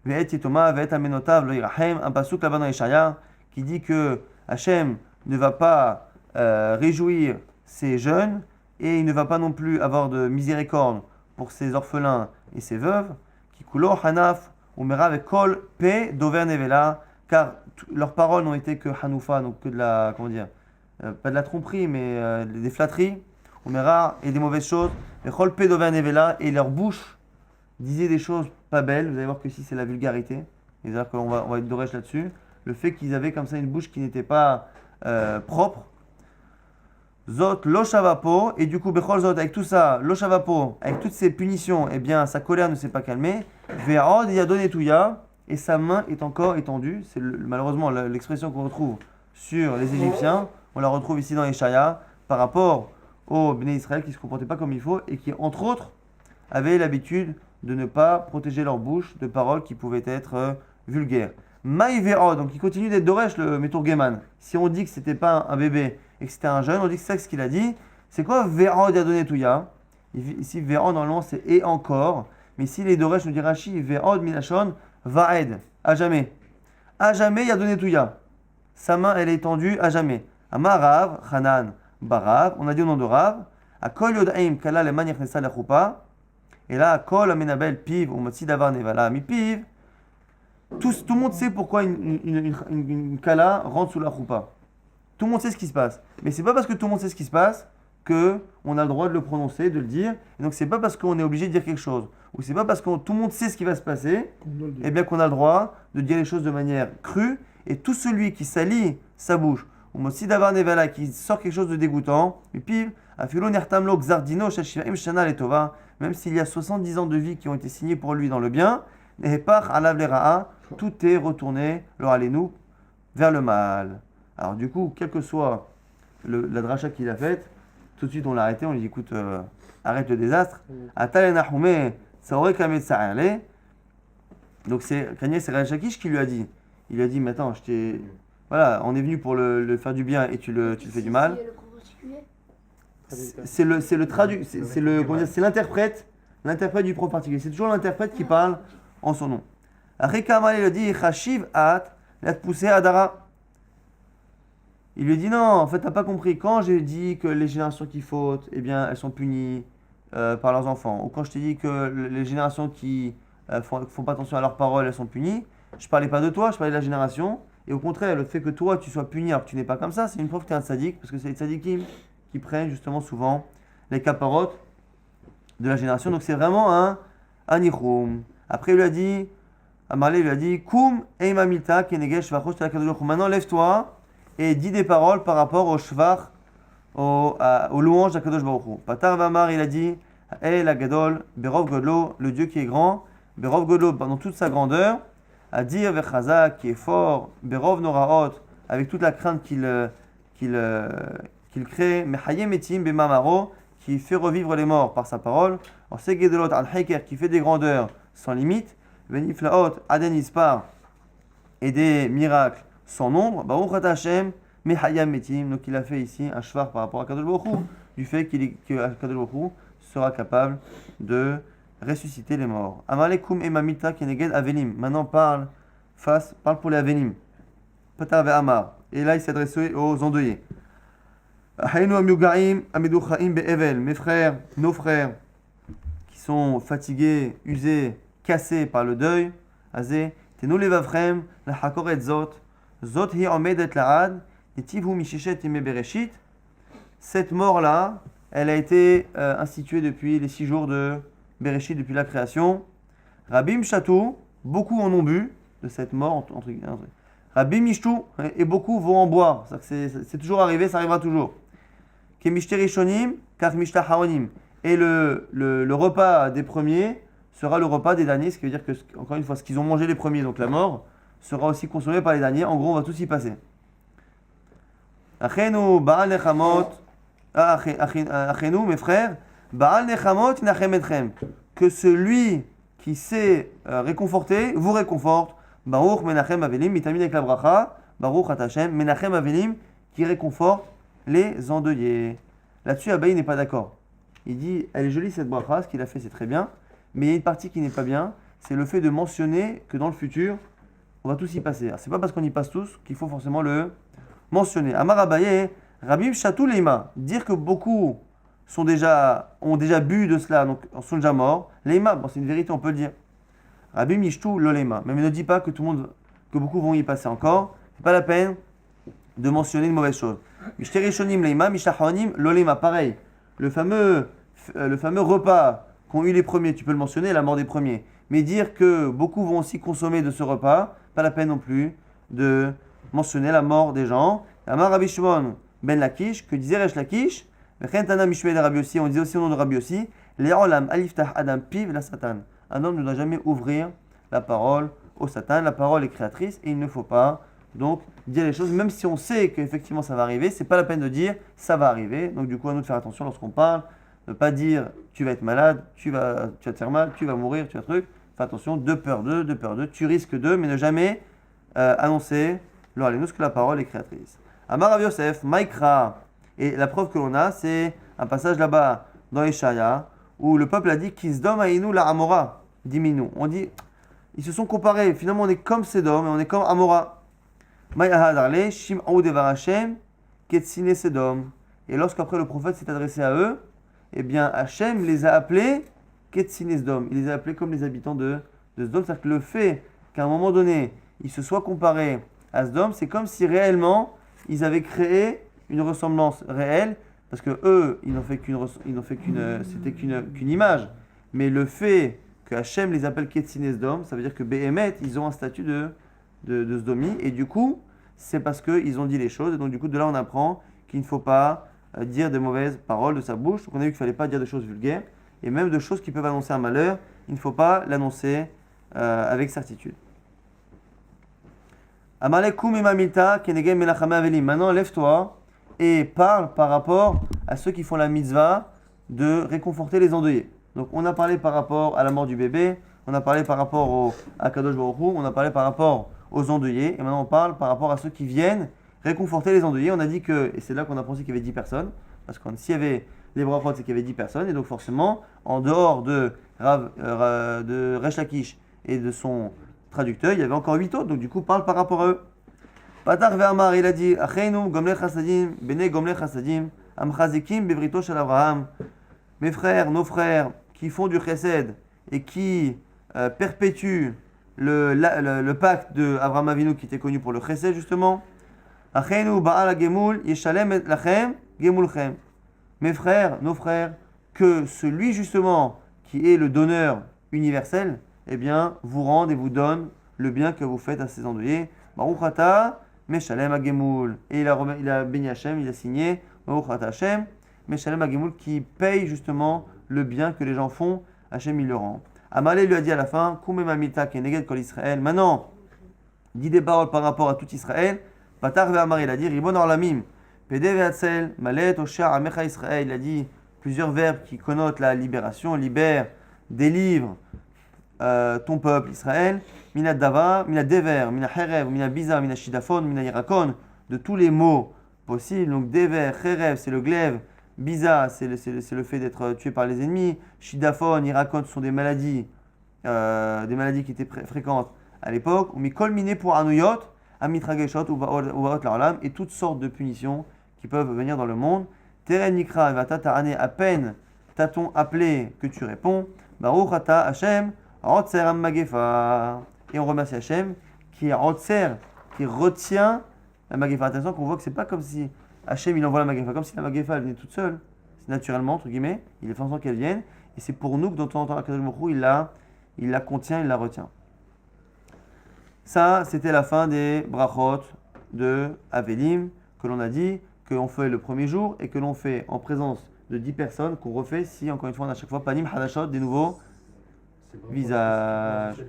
ve'et yetoma, ve'et amenotav, lo yirahem. Un pasuk là-bas dans Yeshaya qui dit que Hashem ne va pas réjouir ses jeunes et il ne va pas non plus avoir de miséricorde pour ses orphelins et ses veuves. Kikulo hanaf umera vekol pe dover nevela, car leurs paroles n'ont été que hanoufa, donc que de la, comment dire, pas de la tromperie, mais des flatteries, umera, et des mauvaises choses. Vekol pe dover nevela, et leur bouche disait des choses pas belles. Vous allez voir que ici c'est la vulgarité. C'est-à-dire qu'on va être d'orèche là-dessus. Le fait qu'ils avaient comme ça une bouche qui n'était pas propre. Zot lo shavapo, et du coup bechol zot, avec tout ça, lo shavapo, avec toutes ces punitions, eh bien sa colère ne s'est pas calmée. Ve'od yadonetouya, et sa main est encore étendue. C'est malheureusement l'expression qu'on retrouve sur les Égyptiens. On la retrouve ici dans Yeshaya par rapport aux Bnei Israël qui ne se comportaient pas comme il faut et qui, entre autres, avaient l'habitude de ne pas protéger leur bouche de paroles qui pouvaient être vulgaires. Maï ve'od, donc il continue d'être doresh le Meturgeman. Si on dit que c'était pas un bébé et que c'était un jeune, on dit que c'est ça ce qu'il a dit. C'est quoi ve'od yadonetouya? Ici ve'od normalement c'est et encore, mais ici les doresh nous dit Rashi ve'od milachon va'ed, à jamais. À jamais yadonetouya. Sa main elle est tendue à jamais. Amarav Hanan Barav, on a dit au nom de Rav. Akol yodaim kala leman yachnesa lechoupa. Et là akol amenabel piv ou motzi davar nevala mi piv. Tout le monde sait pourquoi une kala rentre sous la choupa. Tout le monde sait ce qui se passe. Mais c'est pas parce que tout le monde sait ce qui se passe qu'on a le droit de le prononcer, de le dire. Et donc c'est pas parce qu'on est obligé de dire quelque chose. Ou c'est pas parce que tout le monde sait ce qui va se passer, eh bien qu'on a le droit de dire les choses de manière crue. Et tout celui qui salit sa bouche, ou aussi d'avoir nevala, qui sort quelque chose de dégoûtant, et puis, afilo nertamlo xardino shashivim shana letova, même s'il y a 70 ans de vie qui ont été signés pour lui dans le bien, nehepar alav lera'a, tout est retourné, le alenu, vers le mal. Alors du coup, quelle que soit la dracha qu'il a faite, tout de suite on l'a arrêté, on lui dit écoute, arrête le désastre. Atalenahume, ça aurait quand même de. Donc c'est Rav Shakish qui lui a dit. Il lui a dit mais attends, voilà, on est venu pour le faire du bien et tu le fais du mal. C'est l'interprète du prof particulier. C'est toujours l'interprète qui parle en son nom. Après Kamal il a dit Chashiv at la poussé Adara. Il lui dit non, en fait t'as pas compris. Quand j'ai dit que les générations qui fautent, eh bien elles sont punies par leurs enfants, ou quand je t'ai dit que les générations qui font pas attention à leurs paroles, elles sont punies, je parlais pas de toi, je parlais de la génération. Et au contraire, le fait que toi tu sois puni alors que tu n'es pas comme ça, c'est une preuve que tu es un sadique, parce que c'est les sadikim qui prennent justement souvent les caparotes de la génération. Donc c'est vraiment un anichum. Après il lui a dit, Amarlé lui a dit, Kum eimamilta kenegesh vachosh telakadosh. Maintenant lève-toi et dis des paroles par rapport au shvach, au louange d'Akadosh Baruch Hu. Patar Vamar, il a dit, El Agadol, Berov Godlo, le Dieu qui est grand, Berov Godlo, dans toute sa grandeur, à dire Vechazak, qui est fort, Berov Noraot, avec toute la crainte qu'il crée, Mechayem Etim Bemamaro, qui fait revivre les morts par sa parole, Segedolot Al Heiker, qui fait des grandeurs sans limite, Veniflaot Aden Ispar, et des miracles sans nombre, Baruch Ata Hashem, Mechayam Metim, donc il a fait ici un shvar par rapport à Kadosh Baruch Hu, du fait que Kadosh Baruch Hu sera capable de ressusciter les morts. Amalekum emamita keneged avelim. Maintenant parle pour les avelim. Patar ve Amar. Et là il s'adresse aux endeuillés. Haynu amyugaim amiduchaim be'evel. Mes frères, nos frères, qui sont fatigués, usés, cassés par le deuil. Azé, tenu levavchem la hakoret zot. Zot hi omedet laad. Etivhu misheshet ime bereshit. Cette mort-là, elle a été instituée depuis les 6 jours de Bereshit, depuis la création. Rabim Shatou, beaucoup en ont bu de cette mort. Rabim Mishtu, et beaucoup vont en boire. C'est toujours arrivé, ça arrivera toujours. Kemishte Rishonim, Kach Mishta Haonim. Et le repas des premiers sera le repas des derniers, ce qui veut dire que, encore une fois, ce qu'ils ont mangé les premiers, donc la mort, sera aussi consommé par les derniers. En gros, on va tous y passer. Achenu Baal Nechamot. Achenu, mes frères, Baal Nechamot Inachem Etchem, que celui qui sait réconforter vous réconforte. Baruch Menachem Avelim, il termine avec la bracha. Baruch Atachem Menachem Avelim, qui réconforte les endeuillés. Là-dessus, Abaye n'est pas d'accord. il dit, elle est jolie cette bracha, ce qu'il a fait c'est très bien, mais il y a une partie qui n'est pas bien, c'est le fait de mentionner que dans le futur, on va tous y passer. Alors, c'est pas parce qu'on y passe tous qu'il faut forcément le mentionner. Amar Abaye, Rabbi Shatou Leima, dire que beaucoup ont déjà bu de cela, donc sont déjà morts. Leima, bon, c'est une vérité, on peut le dire. Rabbi Mishtou Lolema, mais ne dit pas que beaucoup vont y passer encore. C'est pas la peine de mentionner une mauvaise chose. Mishterishonim Leima, Mishtahonim Lolema, pareil. Le fameux repas qu'ont eu les premiers, tu peux le mentionner, la mort des premiers. Mais dire que beaucoup vont aussi consommer de ce repas, pas la peine non plus de mentionner la mort des gens. Amar Rabbi Shimon ben Lakish, que disait Resh Lakish, on disait aussi au nom de Rabbi aussi, Le'olam aliftah adam piv la satan. Un homme ne doit jamais ouvrir la parole au Satan. La parole est créatrice et il ne faut pas donc dire les choses, même si on sait qu'effectivement ça va arriver, c'est pas la peine de dire ça va arriver. Donc du coup, à nous de faire attention lorsqu'on parle, ne pas dire tu vas être malade, tu vas te faire mal, tu vas mourir, tu vas truc. Fais attention, de peur d'eux, tu risques d'eux, mais ne jamais annoncer l'orlénus que la parole est créatrice. Amar Rav Yosef, Maïkra. Et la preuve que l'on a, c'est un passage là-bas dans Ishaya où le peuple a dit Kisdom Aïnou la Amora, diminu. On dit, ils se sont comparés. Finalement, on est comme Sedom et on est comme Amora. Maïahadarle, Shim'ou Devar Hashem, Ketsine Sedom. Et lorsqu'après le prophète s'est adressé à eux, eh bien, Hashem les a appelés Ketsine Sedom. Il les a appelés comme les habitants de Sodome. C'est-à-dire que le fait qu'à un moment donné, ils se soient comparés à Sodome, c'est comme si réellement ils avaient créé une ressemblance réelle, parce que eux, ils n'ont fait c'était qu'une image. Mais le fait que Hachem les appelle Ketsine Sdom, ça veut dire que Behemet, ils ont un statut de Sdomi, et du coup, c'est parce qu'ils ont dit les choses, et donc du coup, de là, on apprend qu'il ne faut pas dire de mauvaises paroles de sa bouche. Donc on a vu qu'il ne fallait pas dire de choses vulgaires, et même de choses qui peuvent annoncer un malheur, il ne faut pas l'annoncer avec certitude. Amalekum imamita kenegem melachame avelim. Maintenant, lève-toi et parle par rapport à ceux qui font la mitzvah de réconforter les endeuillés. Donc on a parlé par rapport à la mort du bébé, on a parlé par rapport à Kadosh Baruch Hu, on a parlé par rapport aux endeuillés, et maintenant on parle par rapport à ceux qui viennent réconforter les endeuillés. On a dit que, et c'est là qu'on a pensé qu'il y avait 10 personnes, parce que s'il y avait les brachot, c'est qu'il y avait 10 personnes, et donc forcément, en dehors de Resh Lakish et de son traducteur, il y avait encore 8 autres, donc du coup parle par rapport à eux. Patar ve'amar, il a dit, Acheinu gomle chasadim, bene gomle chasadim, amchazikim bevrito shel Abraham. Mes frères, nos frères, qui font du chesed et qui perpétuent le pacte de Abraham Avinu qui était connu pour le chesed justement. Acheinu ba'al gemul yeshalem lachem gemulchem. Mes frères, nos frères, que celui justement qui est le donneur universel, eh bien, vous rende et vous donne le bien que vous faites à ces endeuillés. Baruch ata meshalem hagemul. Et il a béni Hashem, il a signé Baruch ata Hashem meshalem hagemul, qui paye justement le bien que les gens font. Hashem il le rend. Amalé lui a dit à la fin, Kumem amita keneged kol Israël. Maintenant, dis des paroles par rapport à tout Israël. Patar ve'amar, il a dit, Ribon orlamim, pede ve'atzel, malet oshar amecha Israël. Il a dit plusieurs verbes qui connotent la libération, libère, délivre ton peuple Israël. Mina dava, mina dever, mina herev, mina biza, mina shidafon, mina irakon, de tous les mots possibles. Donc dever, herev, c'est le glaive. Biza, c'est le fait d'être tué par les ennemis. Shidafon, irakon, ce sont des maladies qui étaient fréquentes à l'époque. Ou mikol miné pour anuyot, amitrageshot, ou baot l'arlam, et toutes sortes de punitions qui peuvent venir dans le monde. Teren nikra, vata ta'ane, à peine t'a-t-on appelé que tu réponds. Baruch ata Hashem, rotser am magefa. Et on remercie Hashem qui est rotser, qui retient la magefa. Attention qu'on voit que c'est pas comme si Hachem il envoie la magefa, comme si la magefa elle venait toute seule, c'est naturellement entre guillemets, il est fait en sorte qu'elle vienne, et c'est pour nous que de temps en temps Akadosh Baruch Hu, il la contient, il la retient. Ça, c'était la fin des brachot de Avelim, que l'on a dit, que l'on fait le premier jour, et que l'on fait en présence de 10 personnes, qu'on refait si, encore une fois, on a à chaque fois Panim Hadashot, des nouveaux visages.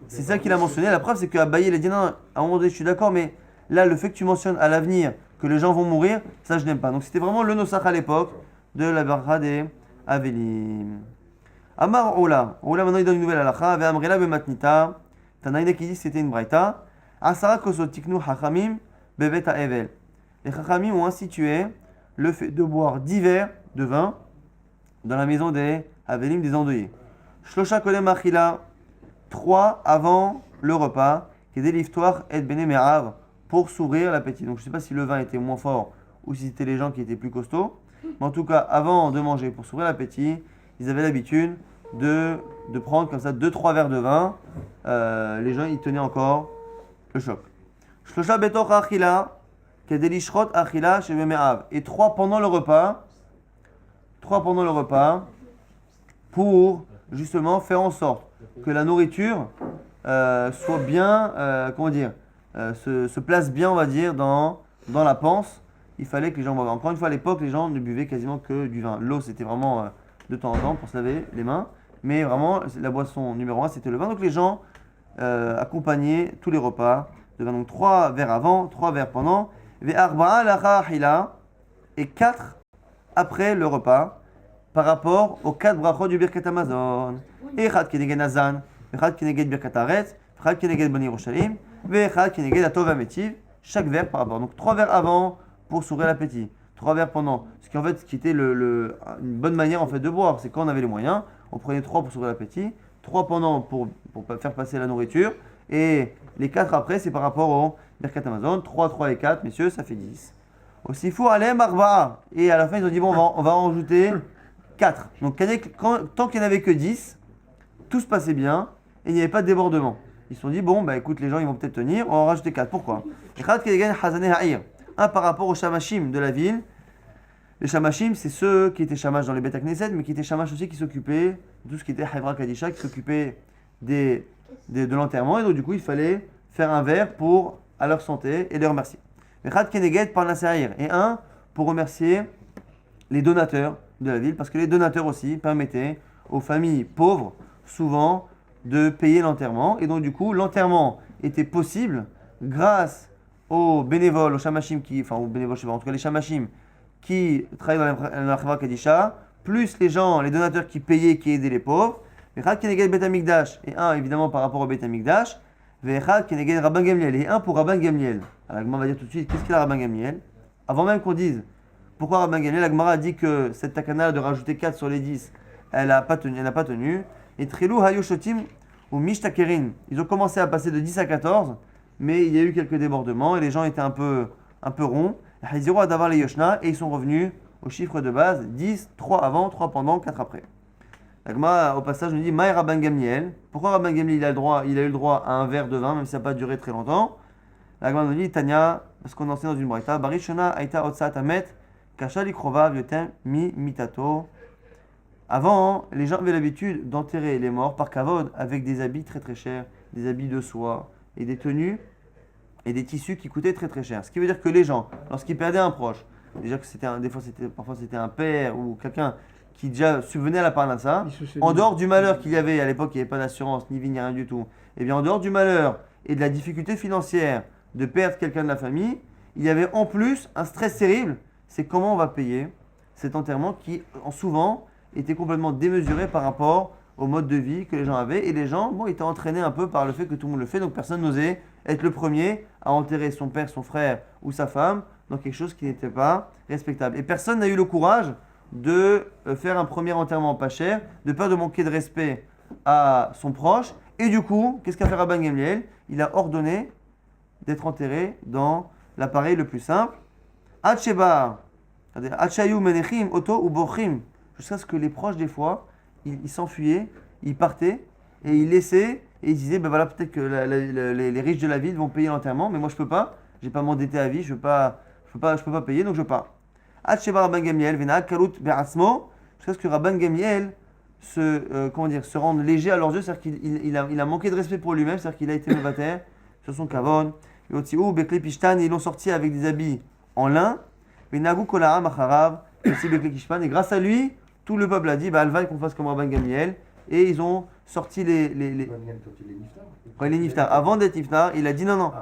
C'est ça qu'il a mentionné. La preuve, c'est qu'Abaye, il a dit non, à un moment donné, je suis d'accord, mais là, le fait que tu mentionnes à l'avenir que les gens vont mourir, ça je n'aime pas. Donc c'était vraiment le nosach à l'époque de la bracha des Avelim. Amar Ola. Ola maintenant il donne une nouvelle halakha. Ve amrela be matnita. Tanaïna qui dit que c'était une braïta. Asara kosot tiknu hachamim bevet ha'evel. Les hachamim ont institué le fait de boire 10 verres de vin dans la maison des Avelim, des endeuillés. Shlosha Kolem Achila, 3 avant le repas, Kedé l'iftoir et Bene Me'av, pour s'ouvrir l'appétit. Donc je ne sais pas si le vin était moins fort ou si c'était les gens qui étaient plus costauds. Mais en tout cas, avant de manger, pour s'ouvrir l'appétit, ils avaient l'habitude de prendre comme ça 2-3 verres de vin. Les gens, ils tenaient encore le choc. Shlosha Betoch Achila, Kedé l'ishrot Achila chez Me'av. Et 3 pendant le repas. 3 pendant le repas. Pour justement faire en sorte que la nourriture soit bien, se place bien, on va dire, dans la panse. Il fallait que les gens boivent. Encore une fois, à l'époque, les gens ne buvaient quasiment que du vin. L'eau, c'était vraiment de temps en temps pour se laver les mains. Mais vraiment, la boisson numéro 1, c'était le vin. Donc les gens accompagnaient tous les repas de vin. Donc 3 verres avant, 3 verres pendant. Et 4 après le repas. Par rapport aux 4 brachot du Birkat Hamazon. Echad keneged Nazan, echad keneged Birkat Haaretz, echad keneged Bani Yerushalayim, echad keneged Atov Hametiv. Chaque verre par rapport. Donc 3 verres avant pour s'ouvrir l'appétit. 3 verres pendant. Ce qui était une bonne manière en fait de boire. C'est quand on avait les moyens, on prenait 3 pour s'ouvrir l'appétit, 3 pendant pour faire passer la nourriture. Et les 4 après, c'est par rapport au Birkat Hamazon. 3 et 4, messieurs, ça fait 10. Aussi fou, Alem Arba'a. Et à la fin, ils ont dit bon, on va en rajouter 4. Donc tant qu'il n'y en avait que 10, tout se passait bien et il n'y avait pas de débordement. Ils se sont dit, bon, bah écoute, les gens ils vont peut-être tenir, on va en rajouter 4. Pourquoi? Un par rapport aux shamashim de la ville. Les shamashim, c'est ceux qui étaient shamash dans les Beth Knesset, mais qui étaient shamash aussi qui s'occupaient de tout ce qui était Hevra Kadisha, qui s'occupaient de l'enterrement. Et donc du coup, il fallait faire un verre à leur santé et les remercier. Et un pour remercier les donateurs de la ville, parce que les donateurs aussi permettaient aux familles pauvres, souvent, de payer l'enterrement. Et donc, du coup, l'enterrement était possible grâce aux bénévoles, aux shamashim aux bénévoles, je sais pas, en tout cas les shamashim qui travaillaient dans la Chevra Kadisha, plus les donateurs qui payaient, qui aidaient les pauvres. Et un, évidemment, par rapport au Bet Amikdash. Et un pour Rabban Gamliel. Alors, on va dire tout de suite, qu'est-ce qu'il a Rabban Gamliel? Avant même qu'on dise pourquoi Rabban Gamliel, la Gemara a dit que cette takana de rajouter 4 sur les 10, elle n'a pas tenu. Et Trilou Hayushotim ou Mishtakerin, ils ont commencé à passer de 10 à 14, mais il y a eu quelques débordements et les gens étaient un peu ronds. Haziru Adavar les Yoshna, et ils sont revenus au chiffre de base 10, 3 avant, 3 pendant, 4 après. La Gemara, au passage, nous dit Maï Rabban Gamliel. Pourquoi Rabban Gamliel il a eu le droit à un verre de vin, même si ça n'a pas duré très longtemps? La Gemara nous dit Tanya, parce qu'on enseigne dans une braïta, Barishona Aïta Otsat Amet. Mitato. Avant, les gens avaient l'habitude d'enterrer les morts par kavod avec des habits très très chers, des habits de soie et des tenues et des tissus qui coûtaient très très cher. Ce qui veut dire que les gens, lorsqu'ils perdaient un proche, déjà que parfois c'était un père ou quelqu'un qui déjà subvenait à la parnassa, en dehors du malheur qu'il y avait à l'époque, il n'y avait pas d'assurance ni vie ni rien du tout. Et bien en dehors du malheur et de la difficulté financière de perdre quelqu'un de la famille, il y avait en plus un stress terrible. C'est comment on va payer cet enterrement qui, souvent, était complètement démesuré par rapport au mode de vie que les gens avaient. Et les gens, étaient entraînés un peu par le fait que tout le monde le fait, donc personne n'osait être le premier à enterrer son père, son frère ou sa femme dans quelque chose qui n'était pas respectable. Et personne n'a eu le courage de faire un premier enterrement pas cher, de peur de manquer de respect à son proche. Et du coup, qu'est-ce qu'a fait Rabban Gamliel? Il a ordonné d'être enterré dans l'appareil le plus simple. Jusqu'à ce que les proches, des fois, ils s'enfuyaient, ils partaient et ils laissaient et ils disaient ben voilà, peut-être que les riches de la ville vont payer l'enterrement, mais moi je peux pas, j'ai pas m'endetter à vie, je peux pas payer, donc je pars. Jusqu'à ce que Rabban Gamliel se rende léger à leurs yeux, c'est-à-dire qu'il a manqué de respect pour lui-même, c'est-à-dire qu'il a été levataire sur son kavon. Ils l'ont sorti avec des habits en lin, et grâce à lui, tout le peuple a dit bah, Alvaï qu'on fasse comme Rabban Gamliel, et ils ont sorti les niftar. Avant d'être niftar, il a dit non,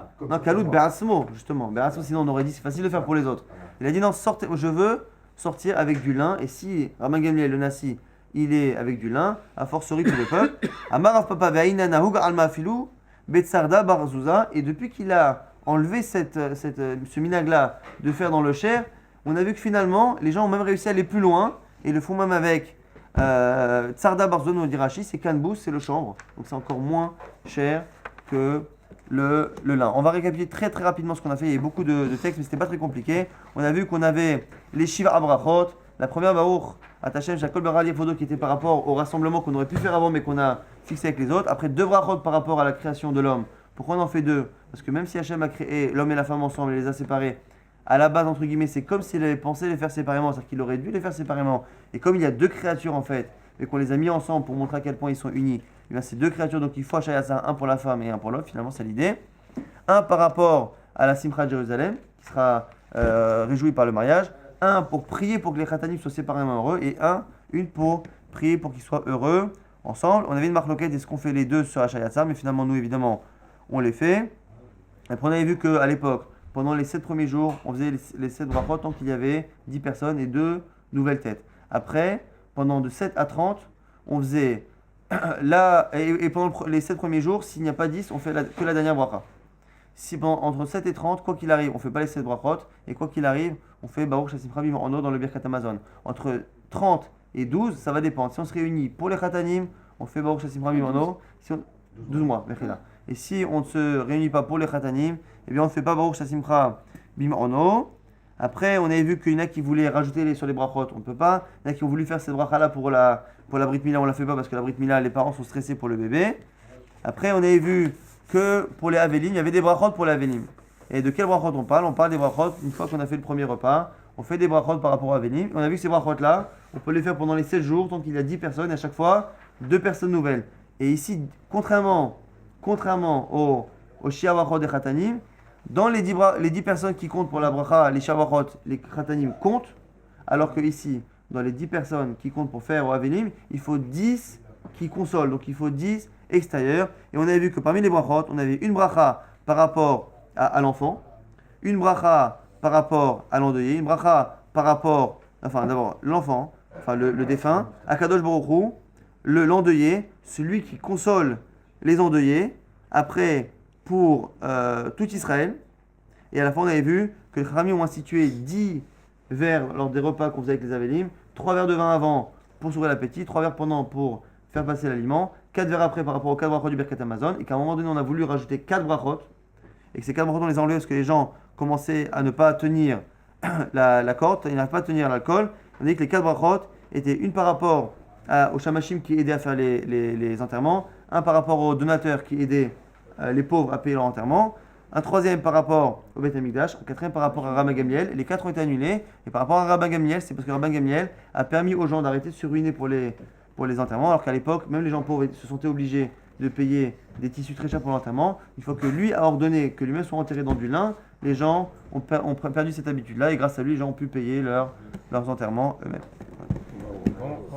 Kalout Berasmo, justement, Berasmo, sinon on aurait dit c'est facile de faire pour les autres. Il a dit non, je veux sortir avec du lin, et si Rabban Gamliel, le Nassi, il est avec du lin, a fortiori tout le peuple, Amarav Papa Ve'aina Nahug Alma Filou, Betsarda Barzouza, et depuis qu'il a enlevé ce minag-là de faire dans le cher, on a vu que finalement, les gens ont même réussi à aller plus loin, et le font même avec Tsarda Barzon, nous dit Rashi, c'est Kanbous, c'est le chanvre. Donc c'est encore moins cher que le lin. On va récapituler très très rapidement ce qu'on a fait. Il y a beaucoup de textes, mais c'était pas très compliqué. On a vu qu'on avait les Shiva Abrachot. La première Baruch, Atachem, Shakol Berali Fodo, qui était par rapport au rassemblement qu'on aurait pu faire avant, mais qu'on a fixé avec les autres. Après, 2 brachot par rapport à la création de l'homme. Pourquoi on en fait 2? Parce que même si Hachem a créé l'homme et la femme ensemble et les a séparés, à la base, entre guillemets, c'est comme s'il avait pensé les faire séparément, c'est-à-dire qu'il aurait dû les faire séparément. Et comme il y a 2 créatures en fait, et qu'on les a mis ensemble pour montrer à quel point ils sont unis, et bien ces 2 créatures, donc il faut Hachayatza, un pour la femme et un pour l'homme, finalement, c'est l'idée. Un par rapport à la Simcha de Jérusalem, qui sera réjouie par le mariage. Un pour prier pour que les khatanim soient séparément heureux, et une pour prier pour qu'ils soient heureux ensemble. On avait une marloquette, est-ce qu'on fait les 2 sur Hachayatza, mais finalement, nous, évidemment, on les fait. Après, on avait vu qu'à l'époque, pendant les 7 premiers jours, on faisait les 7 brachot tant qu'il y avait 10 personnes et 2 nouvelles têtes. Après, pendant de 7 à 30, on faisait là, et pendant les 7 premiers jours, s'il n'y a pas 10, on fait que la dernière bracha. Si entre 7 et 30, quoi qu'il arrive, on ne fait pas les 7 brachot, et quoi qu'il arrive, on fait Baruch Shassim Rabim en eau dans le Birkat Amazon. Entre 30 et 12, ça va dépendre. Si on se réunit pour les khatanim, on fait Baruch Shassim Rabim en eau. 12 mois, Mechila. Et si on ne se réunit pas pour les khatanim, eh bien on ne fait pas Baruch Shassim Rabim en eau. Après, on avait vu qu'il y en a qui voulaient rajouter sur les brachot, on ne peut pas. Il y en a qui ont voulu faire cette bracha là pour la Brit Mila, on ne la fait pas parce que la Brit Mila, les parents sont stressés pour le bébé. Après, on avait vu que pour les Avelim, il y avait des brachot pour les Avelim. Et de quel brachot on parle? On parle des brachot une fois qu'on a fait le premier repas. On fait des brachot par rapport aux Avelim. On a vu que ces brachot là, on peut les faire pendant les 7 jours, tant qu'il y a 10 personnes, et à chaque fois, 2 personnes nouvelles. Et ici, contrairement au Shia brachot des Khatanim, dans les 10 personnes qui comptent pour la bracha, les Shia brachot, les Khatanim comptent, alors que ici, dans les 10 personnes qui comptent pour faire au Avelim, il faut 10 qui consolent. Donc il faut 10 extérieurs. Et on avait vu que parmi les brachot, on avait une bracha par rapport à l'enfant, une bracha par rapport à l'endeuillé, une bracha par rapport, enfin d'abord l'enfant, enfin le défunt, Akadosh Baruch Hu, l'endeuillé, celui qui console les endeuillés, après pour tout Israël. Et à la fin, on avait vu que les Khamim ont institué 10 verres lors des repas qu'on faisait avec les Avelim, 3 verres de vin avant pour s'ouvrir l'appétit, 3 verres pendant pour faire passer l'aliment, 4 verres après par rapport aux 4 brachot du Birkat Amazon, et qu'à un moment donné, on a voulu rajouter 4 brachot, et que ces 4 brachot, on les a enlevés parce que les gens commençaient à ne pas tenir la corde, ils n'arrivent pas à tenir l'alcool. On a dit que les 4 brachot étaient une par rapport aux shamashim qui aidaient à faire les enterrements, un par rapport aux donateurs qui aidaient les pauvres à payer leur enterrement, un troisième par rapport au Beth Amikdash, un quatrième par rapport à Rabban Gamliel. Les 4 ont été annulés, et par rapport à Rabban Gamliel, c'est parce que Rabban Gamliel a permis aux gens d'arrêter de se ruiner pour les enterrements, alors qu'à l'époque, même les gens pauvres se sentaient obligés de payer des tissus très chers pour l'enterrement. Une fois que lui a ordonné que lui-même soit enterré dans du lin, les gens ont perdu cette habitude-là, et grâce à lui, les gens ont pu payer leurs enterrements eux-mêmes.